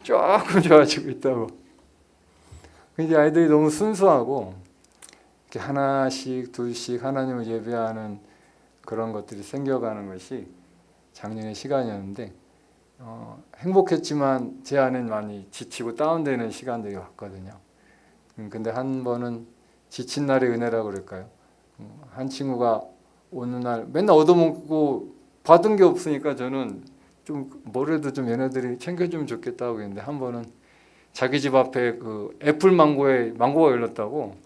조금 좋아지고 있다고. 근데 아이들이 너무 순수하고 이렇게 하나씩 둘씩 하나님을 예배하는 그런 것들이 생겨가는 것이 작년의 시간이었는데 행복했지만 제 안엔 많이 지치고 다운되는 시간들이 왔거든요. 근데 한 번은 지친 날의 은혜라고 그럴까요? 한 친구가 어느 날 맨날 얻어먹고 받은 게 없으니까 저는 좀 뭐라도 좀 얘네들이 챙겨주면 좋겠다고 했는데 한 번은 자기 집 앞에 그 애플 망고가 열렸다고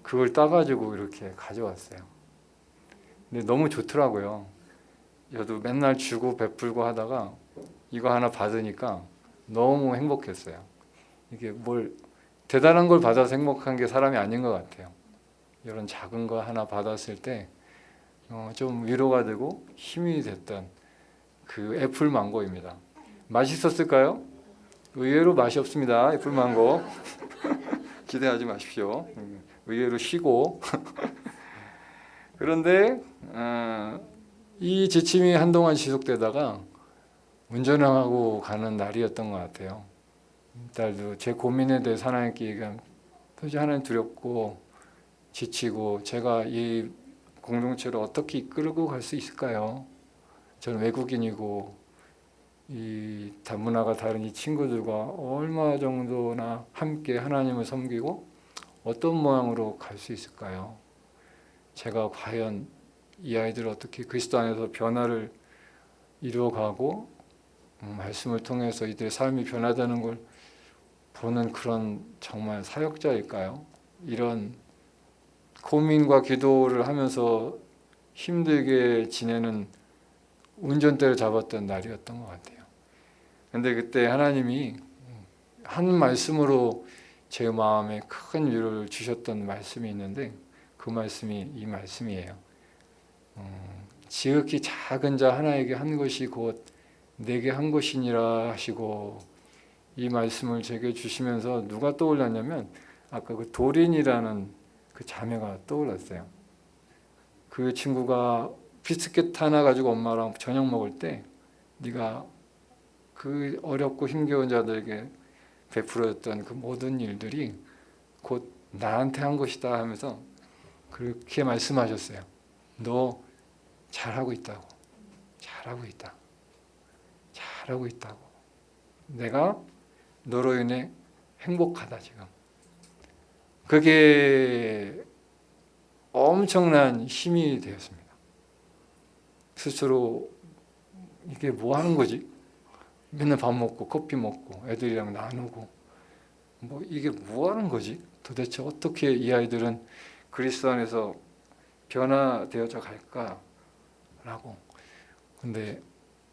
그걸 따가지고 이렇게 가져왔어요. 근데 너무 좋더라고요. 저도 맨날 주고 베풀고 하다가 이거 하나 받으니까 너무 행복했어요. 이게 뭘 대단한 걸 받아서 행복한 게 사람이 아닌 것 같아요. 이런 작은 거 하나 받았을 때 좀 위로가 되고 힘이 됐던 그 애플 망고입니다. 맛있었을까요? 의외로 맛이 없습니다. 애플 망고. 기대하지 마십시오. 의외로 쉬고. 그런데 이 지침이 한동안 지속되다가 운전하고 가는 날이었던 것 같아요. 딸도 제 고민에 대해서 하나님께 얘기하면 도저히 하나님 두렵고 지치고 제가 이 공동체를 어떻게 이끌고 갈 수 있을까요? 저는 외국인이고 이 문화가 다른 이 친구들과 얼마 정도나 함께 하나님을 섬기고 어떤 모양으로 갈 수 있을까요? 제가 과연 이 아이들을 어떻게 그리스도 안에서 변화를 이루어가고 말씀을 통해서 이들의 삶이 변화되는 걸 보는 그런 정말 사역자일까요? 이런 고민과 기도를 하면서 힘들게 지내는 운전대를 잡았던 날이었던 것 같아요. 근데 그때 하나님이 한 말씀으로 제 마음에 큰 위로를 주셨던 말씀이 있는데 그 말씀이 이 말씀이에요. 지극히 작은 자 하나에게 한 것이 곧 내게 한 것이니라 하시고 이 말씀을 제게 주시면서 누가 떠올랐냐면 아까 그 도린이라는 그 자매가 떠올랐어요. 그 친구가 비스켓 하나 가지고 엄마랑 저녁 먹을 때 네가 그 어렵고 힘겨운 자들에게 베풀었던 그 모든 일들이 곧 나한테 한 것이다 하면서 그렇게 말씀하셨어요. 너 잘하고 있다고. 잘하고 있다. 잘하고 있다고. 내가 너로 인해 행복하다 지금. 그게 엄청난 힘이 되었습니다. 스스로 이게 뭐 하는 거지? 맨날 밥 먹고 커피 먹고 애들이랑 나누고 뭐 이게 뭐 하는 거지? 도대체 어떻게 이 아이들은 그리스도 안에서 변화되어져 갈까라고. 근데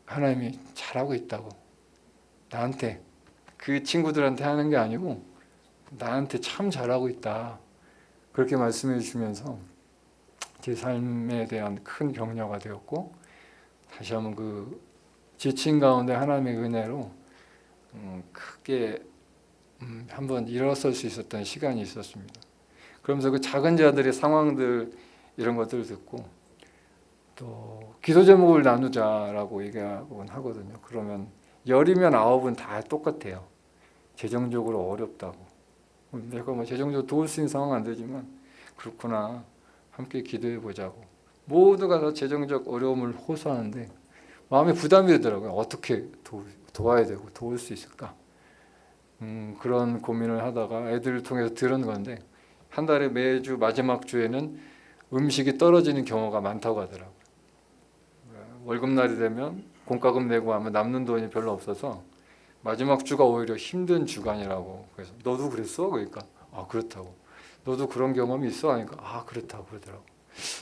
하나님이 잘하고 있다고. 나한테 그 친구들한테 하는 게 아니고 나한테 참 잘하고 있다. 그렇게 말씀해 주시면서 제 삶에 대한 큰 격려가 되었고 다시 한번 그 지친 가운데 하나님의 은혜로 크게 한번 일어설 수 있었던 시간이 있었습니다. 그러면서 그 작은 자들의 상황들 이런 것들을 듣고 또 기도 제목을 나누자라고 얘기하곤 하거든요. 그러면 10이면 9은 다 똑같아요. 재정적으로 어렵다고. 내가 뭐 재정적으로 도울 수 있는 상황은 안 되지만 그렇구나. 함께 기도해 보자고. 모두가 다 재정적 어려움을 호소하는데 마음에 부담이 되더라고요. 어떻게 도와야 되고 도울 수 있을까? 그런 고민을 하다가 애들을 통해서 들은 건데 한 달에 매주 마지막 주에는 음식이 떨어지는 경우가 많다고 하더라고요. 월급날이 되면 공과금 내고 하면 남는 돈이 별로 없어서 마지막 주가 오히려 힘든 주간이라고. 그래서 너도 그랬어? 그러니까 아 그렇다고. 너도 그런 경험이 있어? 하니까 아 그렇다고 그러더라고.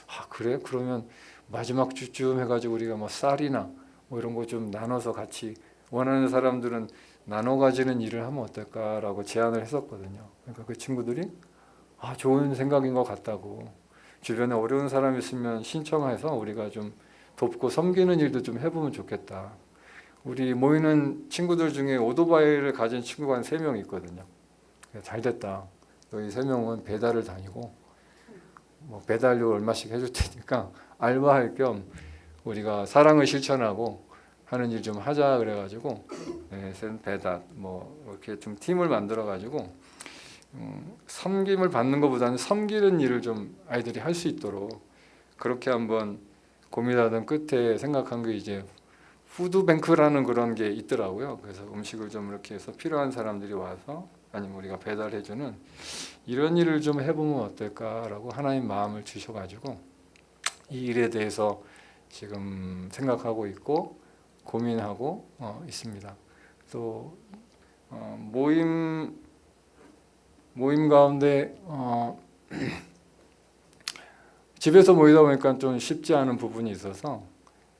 아 그래? 그러면 마지막 주쯤 해가지고 우리가 뭐 쌀이나 뭐 이런 거 좀 나눠서 같이 원하는 사람들은 나눠 가지는 일을 하면 어떨까라고 제안을 했었거든요. 그러니까 그 친구들이 아 좋은 생각인 것 같다고. 주변에 어려운 사람 있으면 신청해서 우리가 좀 돕고 섬기는 일도 좀 해보면 좋겠다. 우리 모이는 친구들 중에 오토바이를 가진 친구가 한 3명 있거든요. 잘 됐다. 너희 3명은 배달을 다니고 뭐 배달료 얼마씩 해줄 테니까 알바할 겸 우리가 사랑을 실천하고 하는 일 좀 하자 그래가지고 배달 뭐 이렇게 좀 팀을 만들어가지고 섬김을 받는 것보다는 섬기는 일을 좀 아이들이 할 수 있도록 그렇게 한번 고민하던 끝에 생각한 게 이제 푸드뱅크라는 그런 게 있더라고요. 그래서 음식을 좀 이렇게 해서 필요한 사람들이 와서 아니면 우리가 배달해주는 이런 일을 좀 해보면 어떨까라고 하나님 마음을 주셔가지고 이 일에 대해서 지금 생각하고 있고 고민하고 있습니다. 또 모임 가운데 집에서 모이다 보니까 좀 쉽지 않은 부분이 있어서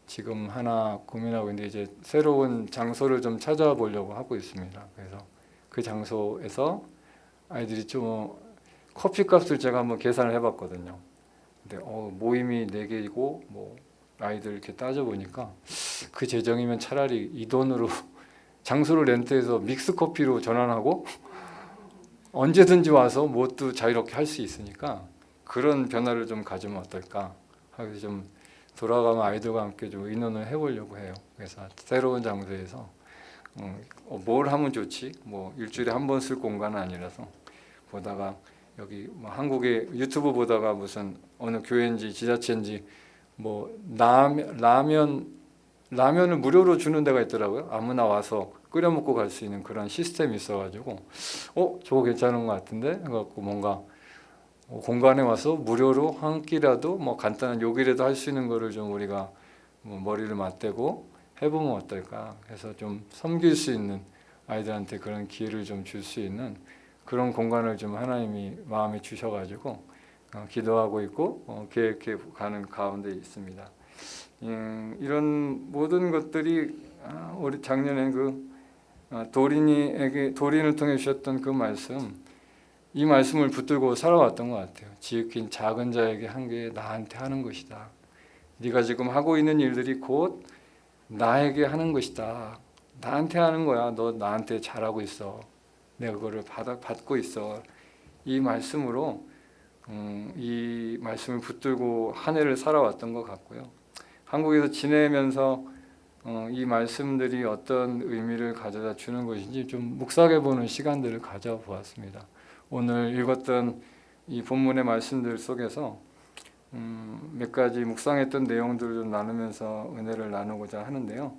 지금 하나 고민하고 있는데 이제 새로운 장소를 좀 찾아보려고 하고 있습니다. 그래서 그 장소에서 아이들이 좀 커피값을 제가 한번 계산을 해봤거든요. 근데 모임이 4개이고 뭐 아이들 이렇게 따져보니까 그 재정이면 차라리 이 돈으로 장소를 렌트해서 믹스 커피로 전환하고 언제든지 와서 뭣도 자유롭게 할 수 있으니까 그런 변화를 좀 가지면 어떨까 하고 좀 돌아가면 아이들과 함께 좀 의논을 해보려고 해요. 그래서 새로운 장소에서 뭘 하면 좋지? 뭐 일주일에 한 번 쓸 공간은 아니라서 보다가 여기 뭐 한국의 유튜브 보다가 무슨 어느 교회인지 지자체인지 뭐 라면을 무료로 주는 데가 있더라고요. 아무나 와서 끓여 먹고 갈 수 있는 그런 시스템이 있어가지고 저거 괜찮은 것 같은데 해갖고 뭔가 공간에 와서 무료로 한 끼라도 뭐 간단한 요기라도 할 수 있는 거를 좀 우리가 뭐 머리를 맞대고 해보면 어떨까 해서 좀 섬길 수 있는 아이들한테 그런 기회를 좀 줄 수 있는 그런 공간을 좀 하나님이 마음에 주셔가지고 기도하고 있고 계획해 가는 가운데 있습니다. 이런 모든 것들이 우리 작년에 도린을 통해 주셨던 그 말씀, 이 말씀을 붙들고 살아왔던 것 같아요. 지극히 작은 자에게 한 게 나한테 하는 것이다. 네가 지금 하고 있는 일들이 곧 나에게 하는 것이다. 나한테 하는 거야. 너 나한테 잘하고 있어. 내가 그거를 받고 있어. 이 말씀으로 이 말씀을 붙들고 한 해를 살아왔던 것 같고요. 한국에서 지내면서 이 말씀들이 어떤 의미를 가져다 주는 것인지 좀 묵상해 보는 시간들을 가져보았습니다. 오늘 읽었던 이 본문의 말씀들 속에서 몇 가지 묵상했던 내용들을 좀 나누면서 은혜를 나누고자 하는데요.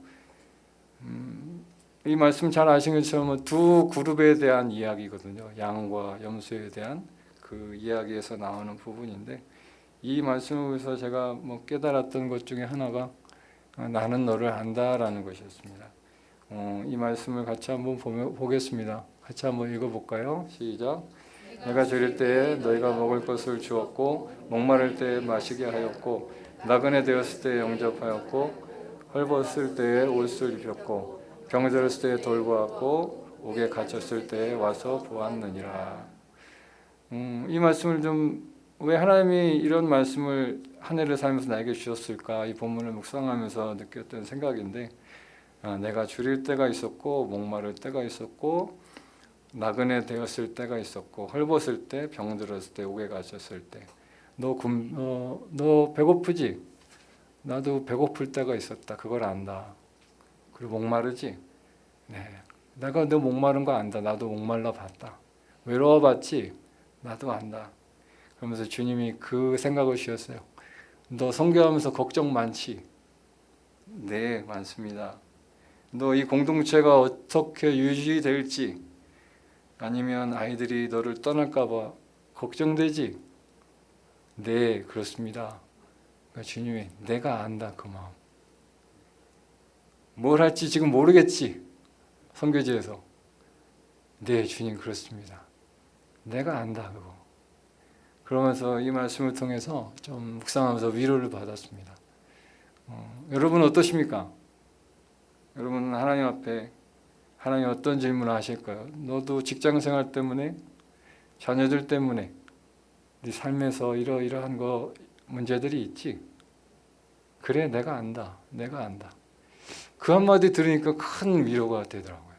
이 말씀 잘 아시는 것처럼 두 그룹에 대한 이야기거든요. 양과 염소에 대한 그 이야기에서 나오는 부분인데, 이 말씀에서 제가 뭐 깨달았던 것 중에 하나가 나는 너를 안다라는 것이었습니다. 이 말씀을 같이 한번 보겠습니다. 같이 한번 읽어볼까요? 시작. 내가 졸릴 때에 너희가 먹을 것을 주었고, 목마를 때에 마시게 하였고, 나그네 되었을 때에 영접하였고, 헐벗을 때에 옷을 입혔고, 병들었을 때에 돌보았고, 옥에 갇혔을 때에 와서 보았느니라. 이 말씀을 좀 왜 하나님이 이런 말씀을 한 해를 살면서 나에게 주셨을까, 이 본문을 묵상하면서 느꼈던 생각인데, 내가 줄일 때가 있었고, 목마를 때가 있었고, 나그네 되었을 때가 있었고, 헐벗을 때, 병들었을 때, 옥에 갇혔을 때, 너 배고프지? 나도 배고플 때가 있었다. 그걸 안다. 그리고 목마르지? 네, 내가 너 목마른 거 안다. 나도 목말라 봤다. 외로워봤지? 나도 안다. 그러면서 주님이 그 생각을 주셨어요. 너 선교하면서 걱정 많지? 네, 많습니다. 너 이 공동체가 어떻게 유지될지, 아니면 아이들이 너를 떠날까 봐 걱정되지? 네, 그렇습니다. 그러니까 주님이 내가 안다, 그 마음. 뭘 할지 지금 모르겠지? 선교지에서. 네, 주님, 그렇습니다. 내가 안다, 그거. 그러면서 이 말씀을 통해서 좀 묵상하면서 위로를 받았습니다. 여러분 어떠십니까? 여러분은 하나님 앞에 하나님 어떤 질문을 하실까요? 너도 직장생활 때문에, 자녀들 때문에, 네 삶에서 이러이러한 거 문제들이 있지? 그래, 내가 안다. 내가 안다. 그 한마디 들으니까 큰 위로가 되더라고요.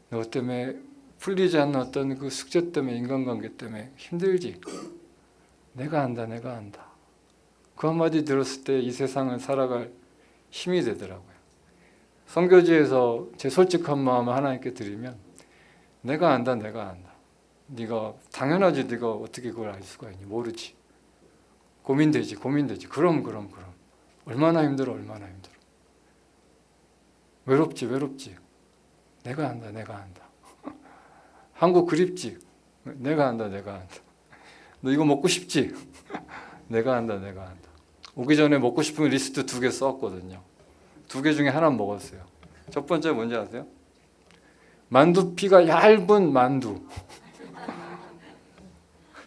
너 때문에 풀리지 않는 어떤 그 숙제 때문에, 인간관계 때문에 힘들지? 내가 안다. 내가 안다. 그 한마디 들었을 때 이 세상을 살아갈 힘이 되더라고요. 선교지에서 제 솔직한 마음을 하나님께 드리면 내가 안다. 내가 안다. 네가 당연하지. 네가 어떻게 그걸 알 수가 있니? 모르지. 고민되지. 그럼. 얼마나 힘들어. 외롭지. 내가 안다. 한국 그립지? 내가 안다. 너 이거 먹고 싶지? 내가 안다. 오기 전에 먹고 싶은 리스트 2개 썼거든요. 2개 중에 하나 먹었어요. 첫 번째 뭔지 아세요? 만두피가 얇은 만두.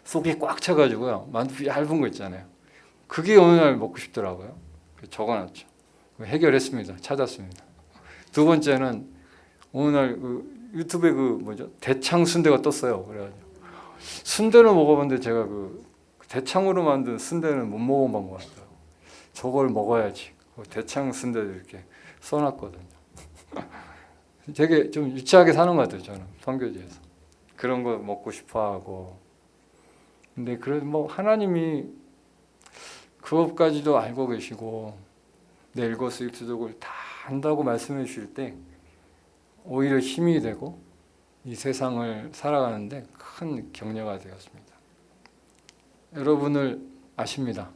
속이 꽉 차가지고요. 만두피 얇은 거 있잖아요. 그게 어느 날 먹고 싶더라고요. 적어놨죠. 해결했습니다. 찾았습니다. 두 번째는 어느 날 유튜브에 대창 순대가 떴어요. 그래가지고 순대는 먹어봤는데 제가 대창으로 만든 순대는 못 먹어본 것 같아요. 저걸 먹어야지. 대창 순대도 이렇게 써놨거든요. 되게 좀 유치하게 사는 것 같아요. 저는 선교지에서 그런 거 먹고 싶어하고. 근데 그래도 하나님이 그것까지도 알고 계시고 내 일거수일투족을 다 한다고 말씀해 주실 때 오히려 힘이 되고 이 세상을 살아가는데 큰 격려가 되었습니다. 여러분을 아십니다.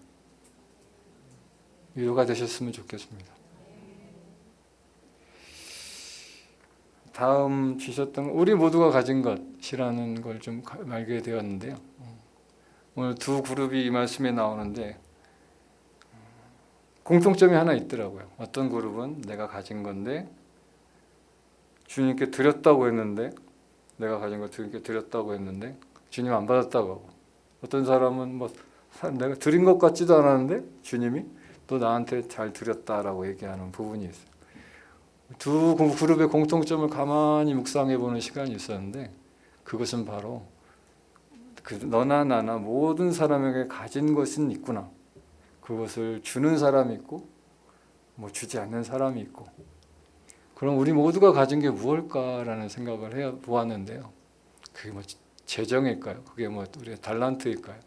위로가 되셨으면 좋겠습니다. 다음 주셨던 우리 모두가 가진 것이라는 걸 좀 알게 되었는데요. 오늘 두 그룹이 이 말씀에 나오는데 공통점이 하나 있더라고요. 어떤 그룹은 내가 가진 건데 주님께 드렸다고 했는데, 내가 가진 거 주님께 드렸다고 했는데 주님 안 받았다고 하고, 어떤 사람은 내가 드린 것 같지도 않았는데 주님이 또 나한테 잘 드렸다라고 얘기하는 부분이 있어요. 두 그룹의 공통점을 가만히 묵상해 보는 시간이 있었는데, 그것은 바로 너나 나나 모든 사람에게 가진 것은 있구나. 그것을 주는 사람이 있고 주지 않는 사람이 있고, 그럼 우리 모두가 가진 게 무엇일까라는 생각을 해 보았는데요. 그게 뭐 재정일까요? 그게 뭐 우리의 달란트일까요?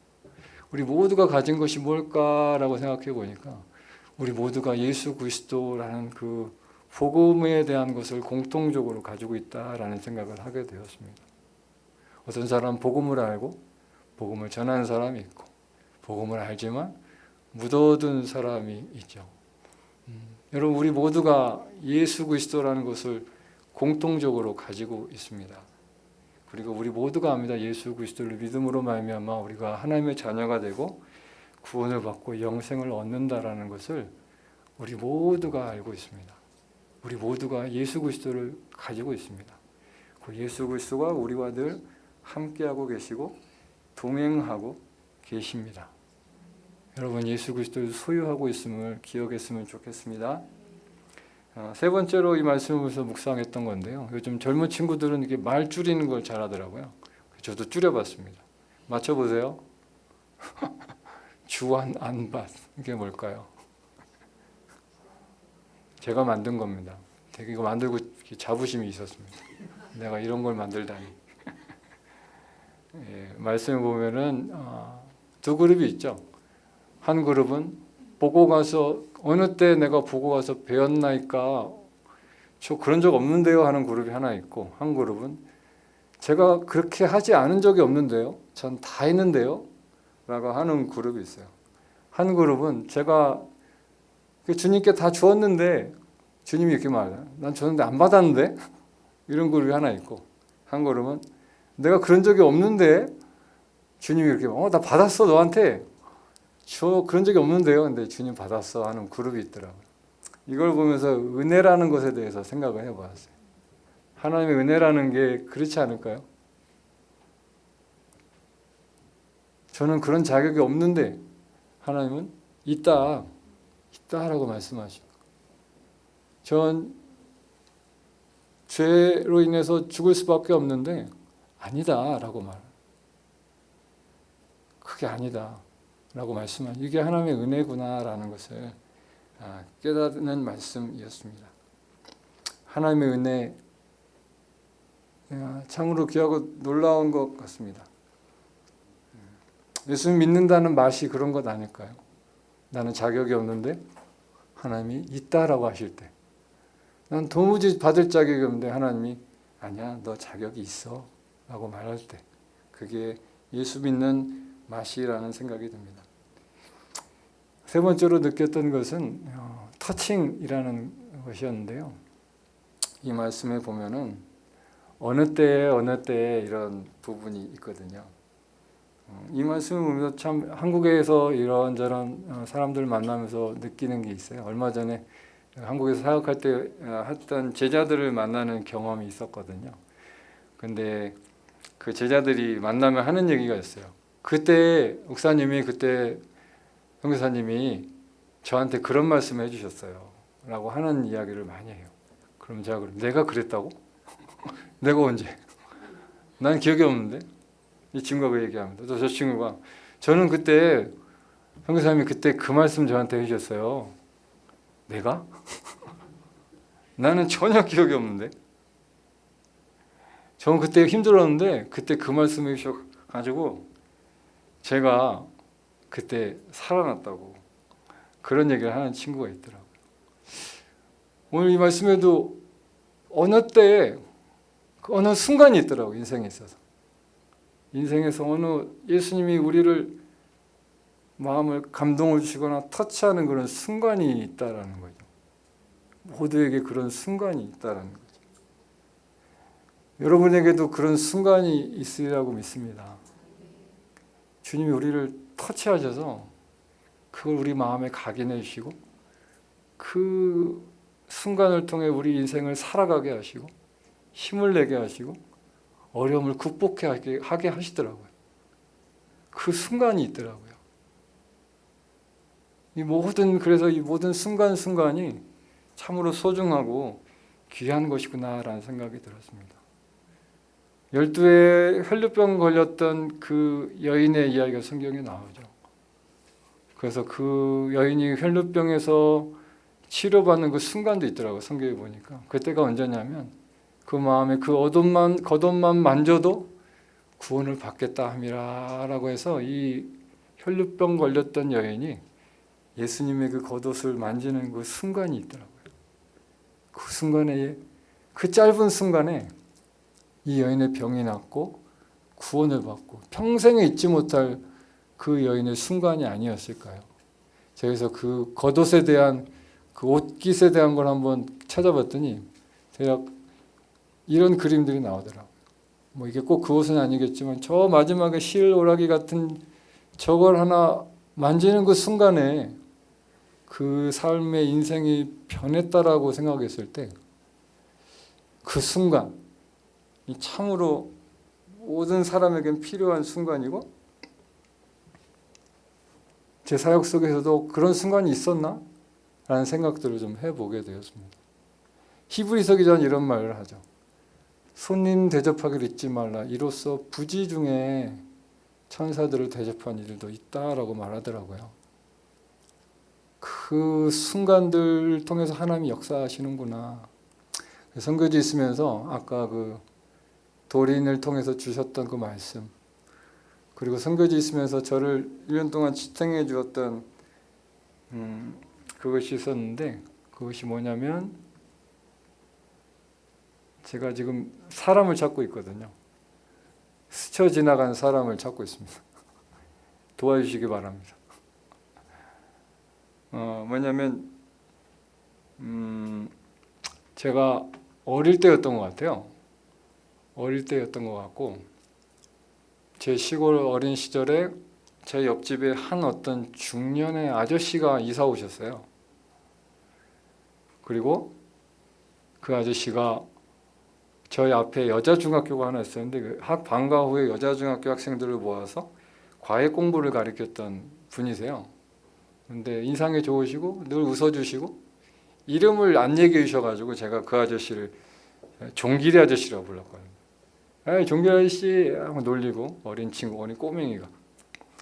우리 모두가 가진 것이 뭘까라고 생각해 보니까 우리 모두가 예수 그리스도라는 그 복음에 대한 것을 공통적으로 가지고 있다라는 생각을 하게 되었습니다. 어떤 사람은 복음을 알고 복음을 전하는 사람이 있고 복음을 알지만 묻어둔 사람이 있죠. 여러분 우리 모두가 예수 그리스도라는 것을 공통적으로 가지고 있습니다. 그리고 우리 모두가 압니다. 예수 그리스도를 믿음으로 말미암아 우리가 하나님의 자녀가 되고 구원을 받고 영생을 얻는다라는 것을 우리 모두가 알고 있습니다. 우리 모두가 예수 그리스도를 가지고 있습니다. 그 예수 그리스도가 우리와 늘 함께하고 계시고 동행하고 계십니다. 여러분 예수 그리스도를 소유하고 있음을 기억했으면 좋겠습니다. 세 번째로 이 말씀을 보면서 묵상했던 건데요. 요즘 젊은 친구들은 이렇게 말 줄이는 걸 잘하더라고요. 저도 줄여봤습니다. 맞춰보세요. 주안 안밭 이게 뭘까요? 제가 만든 겁니다. 되게 이거 만들고 자부심이 있었습니다. 내가 이런 걸 만들다니. 예, 말씀을 보면은 두 그룹이 있죠. 한 그룹은 보고 가서 어느 때 내가 보고 가서 배웠나이까 저 그런 적 없는데요 하는 그룹이 하나 있고 한 그룹은 제가 그렇게 하지 않은 적이 없는데요. 전 다 했는데요 라고 하는 그룹이 있어요. 한 그룹은 제가 주님께 다 주었는데 주님이 이렇게 말해요. 난 줬는데 안 받았는데 이런 그룹이 하나 있고 한 그룹은 내가 그런 적이 없는데 주님이 이렇게 나 받았어 너한테 저 그런 적이 없는데요. 근데 주님 받았어 하는 그룹이 있더라고요. 이걸 보면서 은혜라는 것에 대해서 생각을 해보았어요. 하나님의 은혜라는 게 그렇지 않을까요? 저는 그런 자격이 없는데 하나님은 있다라고 말씀하시고 전 죄로 인해서 죽을 수밖에 없는데 아니다라고 말해요. 그게 아니다. 라고 말씀하시고 이게 하나님의 은혜구나라는 것을 깨닫는 말씀이었습니다. 하나님의 은혜 참으로 귀하고 놀라운 것 같습니다. 예수 믿는다는 맛이 그런 것 아닐까요? 나는 자격이 없는데 하나님이 있다라고 하실 때 난 도무지 받을 자격이 없는데 하나님이 아니야 너 자격이 있어 라고 말할 때 그게 예수 믿는 맛이라는 생각이 듭니다. 세 번째로 느꼈던 것은 터칭이라는 것이었는데요. 이 말씀에 보면은 어느 때에 이런 부분이 있거든요. 이 말씀을 보면서 참 한국에서 이런저런 사람들 만나면서 느끼는 게 있어요. 얼마 전에 한국에서 사역할 때 했던 제자들을 만나는 경험이 있었거든요. 근데 그 제자들이 만나면 하는 얘기가 있어요. 그때 목사님이 그때 선교사님이 저한테 그런 말씀을 해주셨어요 라고 하는 이야기를 많이 해요. 그럼 제가 내가 그랬다고? 내가 언제? 난 기억이 없는데 이 친구가 그 얘기합니다. 또 저 친구가 저는 그때 선교사님이 그때 그 말씀 저한테 해주셨어요. 내가? 나는 전혀 기억이 없는데 저는 그때 힘들었는데 그때 그 말씀을 해주셔가지고 제가 그때 살아났다고 그런 얘기를 하는 친구가 있더라고요. 오늘 이 말씀에도 어느 때 어느 순간이 있더라고요. 인생에 있어서 인생에서 어느 예수님이 우리를 마음을 감동을 주시거나 터치하는 그런 순간이 있다라는 거죠. 모두에게 그런 순간이 있다라는 거죠. 여러분에게도 그런 순간이 있으리라고 믿습니다. 주님이 우리를 터치하셔서 그걸 우리 마음에 각인해 주시고 그 순간을 통해 우리 인생을 살아가게 하시고 힘을 내게 하시고 어려움을 극복하게 하시더라고요. 그 순간이 있더라고요. 그래서 이 모든 순간순간이 참으로 소중하고 귀한 것이구나라는 생각이 들었습니다. 12에 혈루병 걸렸던 그 여인의 이야기가 성경에 나오죠. 그래서 그 여인이 혈루병에서 치료받는 그 순간도 있더라고요. 성경에 보니까. 그때가 언제냐면 그 마음에 그 겉옷만 만져도 구원을 받겠다 함이라라고 해서 이 혈루병 걸렸던 여인이 예수님의 그 겉옷을 만지는 그 순간이 있더라고요. 그 순간에, 그 짧은 순간에 이 여인의 병이 낫고 구원을 받고 평생에 잊지 못할 그 여인의 순간이 아니었을까요? 그래서 그 겉옷에 대한 그 옷깃에 대한 걸 한번 찾아봤더니 대략 이런 그림들이 나오더라고요. 뭐 이게 꼭 그 옷은 아니겠지만 저 마지막에 실오라기 같은 저걸 하나 만지는 그 순간에 그 삶의 인생이 변했다라고 생각했을 때 그 순간 이 참으로 모든 사람에겐 필요한 순간이고 제 사역 속에서도 그런 순간이 있었나? 라는 생각들을 좀 해보게 되었습니다. 히브리서 기자는 이런 말을 하죠. 손님 대접하기를 잊지 말라. 이로써 부지 중에 천사들을 대접한 이들도 있다라고 말하더라고요. 그 순간들을 통해서 하나님이 역사하시는구나. 선교지 있으면서 아까 그 도린을 통해서 주셨던 그 말씀, 그리고 선교지 있으면서 저를 1년 동안 지탱해 주었던 그것이 있었는데, 그것이 뭐냐면 제가 지금 사람을 찾고 있거든요. 스쳐 지나간 사람을 찾고 있습니다. 도와주시기 바랍니다. 뭐냐면 제가 어릴 때였던 것 같아요. 어릴 때였던 것 같고, 제 시골 어린 시절에 제 옆집에 한 어떤 중년의 아저씨가 이사 오셨어요. 그리고 그 아저씨가 저희 앞에 여자 중학교가 하나 있었는데 그 방과 후에 여자 중학교 학생들을 모아서 과외 공부를 가르쳤던 분이세요. 근데 인상이 좋으시고 늘 웃어주시고 이름을 안 얘기해 주셔가지고 제가 그 아저씨를 종길이 아저씨라고 불렀거든요. 에이, 종길이 아저씨 하고 놀리고 어린 친구, 어린 꼬맹이가.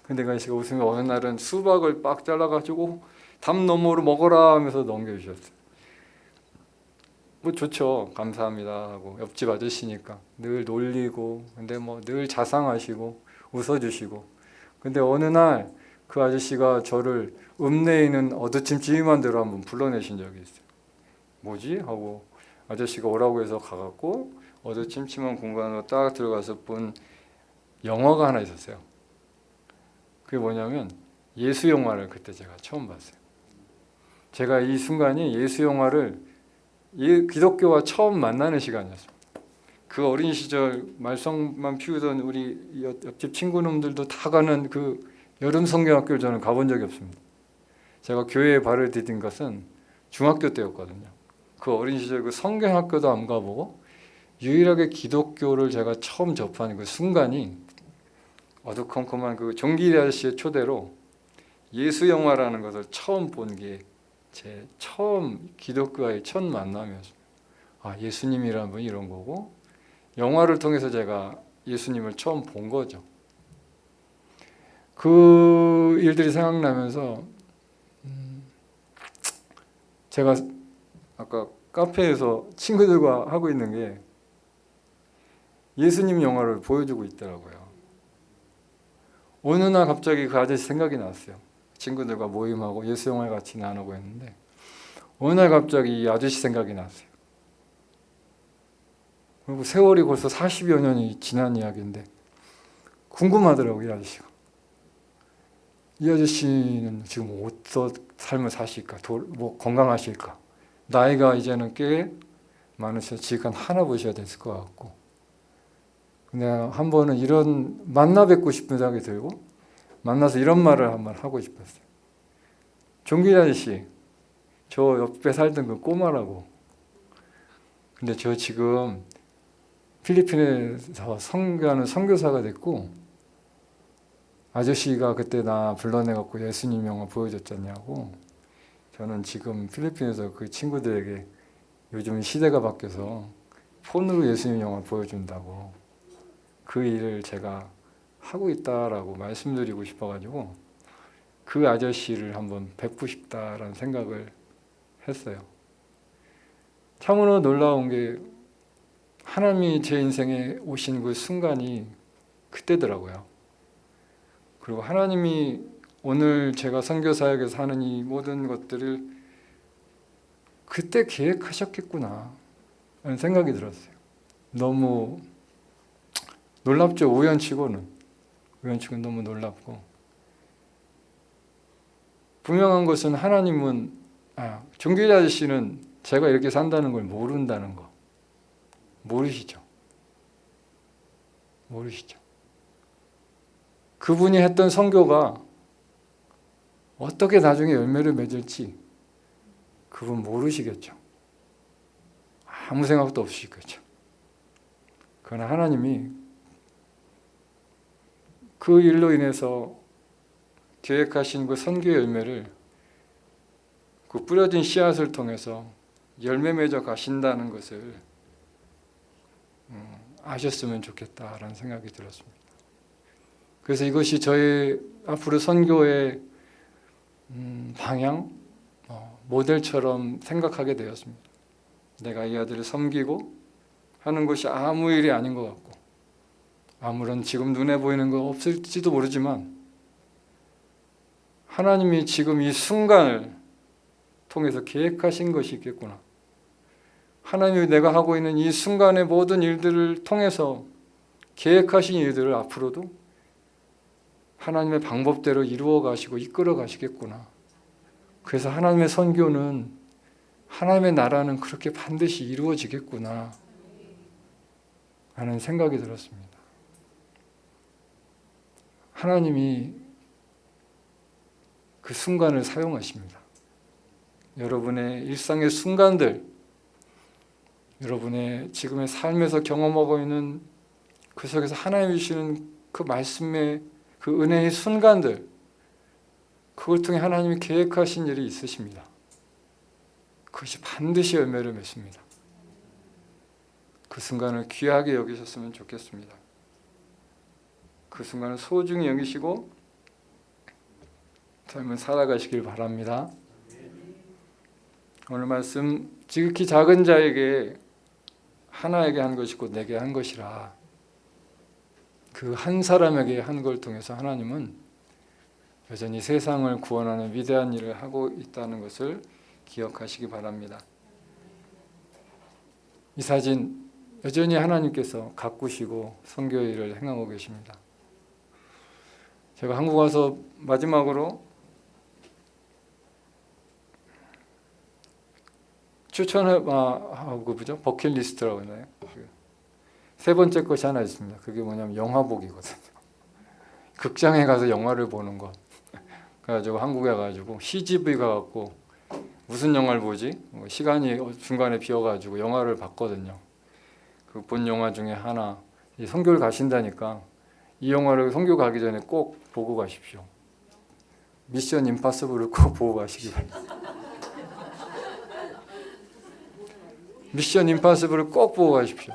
근데 그 아저씨가 웃으면 어느 날은 수박을 빡 잘라가지고 담 너머로 먹어라 하면서 넘겨주셨어요. 뭐 좋죠. 감사합니다 하고 옆집 아저씨니까 늘 놀리고 근데 뭐 늘 자상하시고 웃어주시고. 근데 어느 날 그 아저씨가 저를 읍내에 어두침침한 데로 한번 불러내신 적이 있어요. 뭐지? 하고 아저씨가 오라고 해서 가갖고 어두침침한 공간으로 딱 들어가서 본 영화가 하나 있었어요. 그게 뭐냐면 예수 영화를 그때 제가 처음 봤어요. 제가 이 순간이 예수 영화를 기독교와 처음 만나는 시간이었습니다. 그 어린 시절 말썽만 피우던 우리 옆집 친구놈들도 다 가는 그 여름 성경학교를 저는 가본 적이 없습니다. 제가 교회에 발을 디딘 것은 중학교 때였거든요. 그 어린 시절 그 성경학교도 안 가보고 유일하게 기독교를 제가 처음 접한 그 순간이 어두컴컴한 그 종길이 아저씨의 초대로 예수 영화라는 것을 처음 본 게 제 처음 기독교와의 첫 만남이었습니다. 아, 예수님이라는 분이 이런 거고 영화를 통해서 제가 예수님을 처음 본 거죠. 그 일들이 생각나면서 제가 아까 카페에서 친구들과 하고 있는 게 예수님 영화를 보여주고 있더라고요. 어느 날 갑자기 그 아저씨 생각이 났어요. 친구들과 모임하고 예수 영화를 같이 나누고 했는데 어느 날 갑자기 이 아저씨 생각이 났어요. 그리고 세월이 벌써 40여 년이 지난 이야기인데 궁금하더라고요, 이 아저씨가. 이 아저씨는 지금 어떤 삶을 사실까? 뭐 건강하실까? 나이가 이제는 꽤 많으셔서 지금 하나 보셔야 됐을 것 같고. 근데 한 번은 이런 만나 뵙고 싶은 생각이 들고 만나서 이런 말을 한번 하고 싶었어요. 종길 아저씨, 저 옆에 살던 그 꼬마라고. 근데 저 지금 필리핀에서 선교하는 선교사가 됐고 아저씨가 그때 나 불러내갖고 예수님 영화 보여줬잖냐고. 저는 지금 필리핀에서 그 친구들에게 요즘 시대가 바뀌어서 폰으로 예수님 영화 보여준다고 그 일을 제가 하고 있다라고 말씀드리고 싶어가지고 그 아저씨를 한번 뵙고 싶다라는 생각을 했어요. 참으로 놀라운 게 하나님이 제 인생에 오신 그 순간이 그때더라고요. 그리고 하나님이 오늘 제가 선교 사역에서 하는 이 모든 것들을 그때 계획하셨겠구나 하는 생각이 들었어요. 너무 놀랍죠. 우연치고는 너무 놀랍고, 분명한 것은 하나님은 종교자 아저씨는 제가 이렇게 산다는 걸 모른다는 거 모르시죠. 그분이 했던 선교가 어떻게 나중에 열매를 맺을지 그분 모르시겠죠. 아무 생각도 없으시겠죠. 그러나 하나님이 그 일로 인해서 계획하신 그 선교의 열매를 그 뿌려진 씨앗을 통해서 열매 맺어 가신다는 것을 아셨으면 좋겠다라는 생각이 들었습니다. 그래서 이것이 저의 앞으로 선교의 방향, 모델처럼 생각하게 되었습니다. 내가 이 아들을 섬기고 하는 것이 아무 일이 아닌 것 같고, 아무런 지금 눈에 보이는 거 없을지도 모르지만 하나님이 지금 이 순간을 통해서 계획하신 것이 있겠구나. 하나님이 내가 하고 있는 이 순간의 모든 일들을 통해서 계획하신 일들을 앞으로도 하나님의 방법대로 이루어 가시고 이끌어 가시겠구나. 그래서 하나님의 선교는, 하나님의 나라는 그렇게 반드시 이루어지겠구나 하는 생각이 들었습니다. 하나님이 그 순간을 사용하십니다. 여러분의 일상의 순간들, 여러분의 지금의 삶에서 경험하고 있는 그 속에서 하나님이 주시는 그 말씀의 그 은혜의 순간들, 그걸 통해 하나님이 계획하신 일이 있으십니다. 그것이 반드시 열매를 맺습니다. 그 순간을 귀하게 여기셨으면 좋겠습니다. 그 순간을 소중히 여기시고 삶을 살아가시길 바랍니다. 오늘 말씀, 지극히 작은 자에게 하나에게 한 것이 곧 내게 한 것이라. 그 한 사람에게 한 걸 통해서 하나님은 여전히 세상을 구원하는 위대한 일을 하고 있다는 것을 기억하시기 바랍니다. 이 사진, 여전히 하나님께서 가꾸시고 선교의 일을 행하고 계십니다. 제가 한국 와서 마지막으로 추천하고 버킷리스트라고 하나요? 세 번째 것이 하나 있습니다. 그게 뭐냐면 영화 보기거든요. 극장에 가서 영화를 보는 것. 그래가지고 한국에 가가지고 CGV 가갖고 무슨 영화를 보지? 시간이 중간에 비어가지고 영화를 봤거든요. 그 본 영화 중에 하나, 선교를 가신다니까 이 영화를 선교 가기 전에 꼭 보고 가십시오. 미션 임파서블을 꼭 보고 가시기 바랍니다. 미션 임파서블을 꼭 보고 가십시오.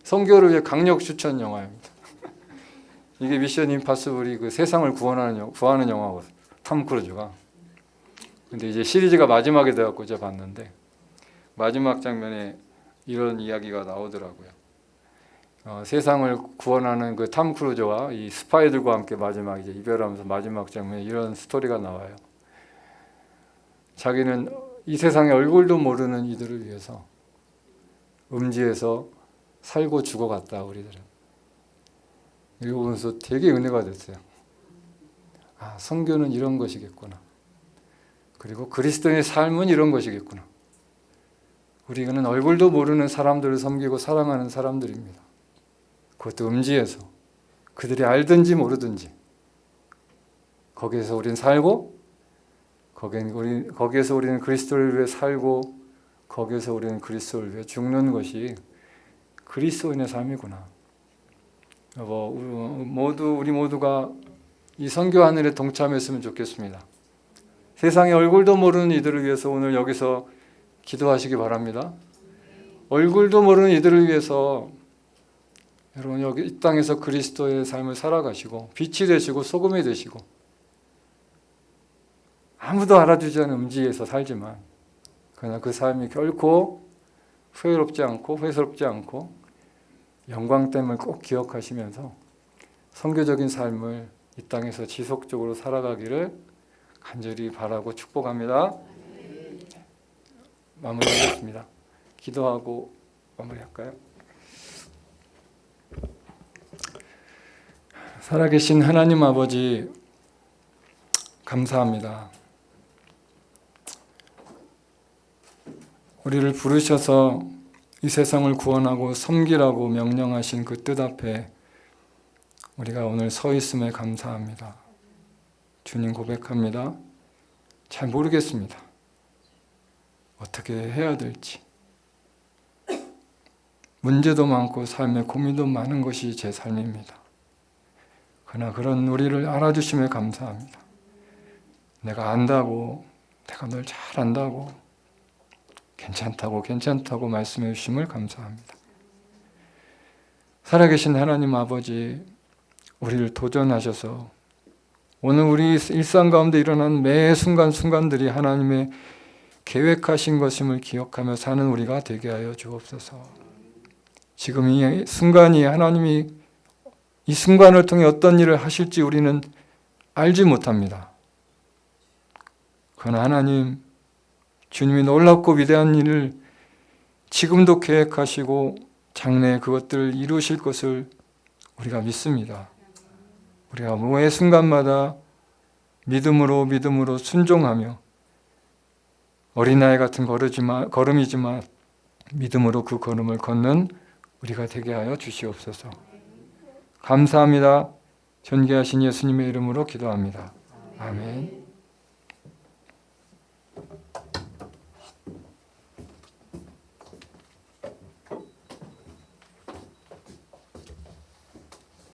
선교를 위해 강력 추천 영화입니다. 이게 미션 임파서블이 그 세상을 구하는 영화거든요. 톰 크루즈가. 근데 이제 시리즈가 마지막에 돼갖고 제가 봤는데 마지막 장면에 이런 이야기가 나오더라고요. 세상을 구원하는 그 톰 크루즈와 이 스파이들과 함께 마지막 이제 이별하면서 마지막 장면에 이런 스토리가 나와요. 자기는 이 세상의 얼굴도 모르는 이들을 위해서 음지에서 살고 죽어갔다. 우리들은 이거 보면서 되게 은혜가 됐어요. 선교는 이런 것이겠구나. 그리고 그리스도의 삶은 이런 것이겠구나. 우리는 얼굴도 모르는 사람들을 섬기고 사랑하는 사람들입니다. 그것도 음지에서 그들이 알든지 모르든지 거기에서 우리는 살고 거기에서 우리는 그리스도를 위해 살고 거기에서 우리는 그리스도를 위해 죽는 것이 그리스도인의 삶이구나. 우리 모두가 이 선교 하늘에 동참했으면 좋겠습니다. 세상의 얼굴도 모르는 이들을 위해서 오늘 여기서 기도하시기 바랍니다. 얼굴도 모르는 이들을 위해서 여러분 여기 이 땅에서 그리스도의 삶을 살아가시고 빛이 되시고 소금이 되시고 아무도 알아주지 않은 음지에서 살지만 그러나 그 삶이 결코 후회롭지 않고 회사롭지 않고 영광됨을 꼭 기억하시면서 선교적인 삶을 이 땅에서 지속적으로 살아가기를 간절히 바라고 축복합니다. 마무리하겠습니다. 기도하고 마무리할까요? 살아계신 하나님 아버지, 감사합니다. 우리를 부르셔서 이 세상을 구원하고 섬기라고 명령하신 그 뜻 앞에 우리가 오늘 서 있음에 감사합니다. 주님, 고백합니다. 잘 모르겠습니다. 어떻게 해야 될지. 문제도 많고 삶에 고민도 많은 것이 제 삶입니다. 그러나 그런 우리를 알아주심에 감사합니다. 내가 안다고, 내가 널 잘 안다고, 괜찮다고 말씀해 주심을 감사합니다. 살아계신 하나님 아버지, 우리를 도전하셔서 오늘 우리 일상 가운데 일어난 매 순간순간들이 하나님의 계획하신 것임을 기억하며 사는 우리가 되게 하여 주옵소서. 지금 이 순간이 하나님이 이 순간을 통해 어떤 일을 하실지 우리는 알지 못합니다. 그러나 하나님, 주님이 놀랍고 위대한 일을 지금도 계획하시고 장래에 그것들을 이루실 것을 우리가 믿습니다. 우리가 매 순간마다 믿음으로 순종하며 어린아이 같은 걸음이지만 믿음으로 그 걸음을 걷는 우리가 되게 하여 주시옵소서. 감사합니다. 존귀하신 예수님의 이름으로 기도합니다. 아멘.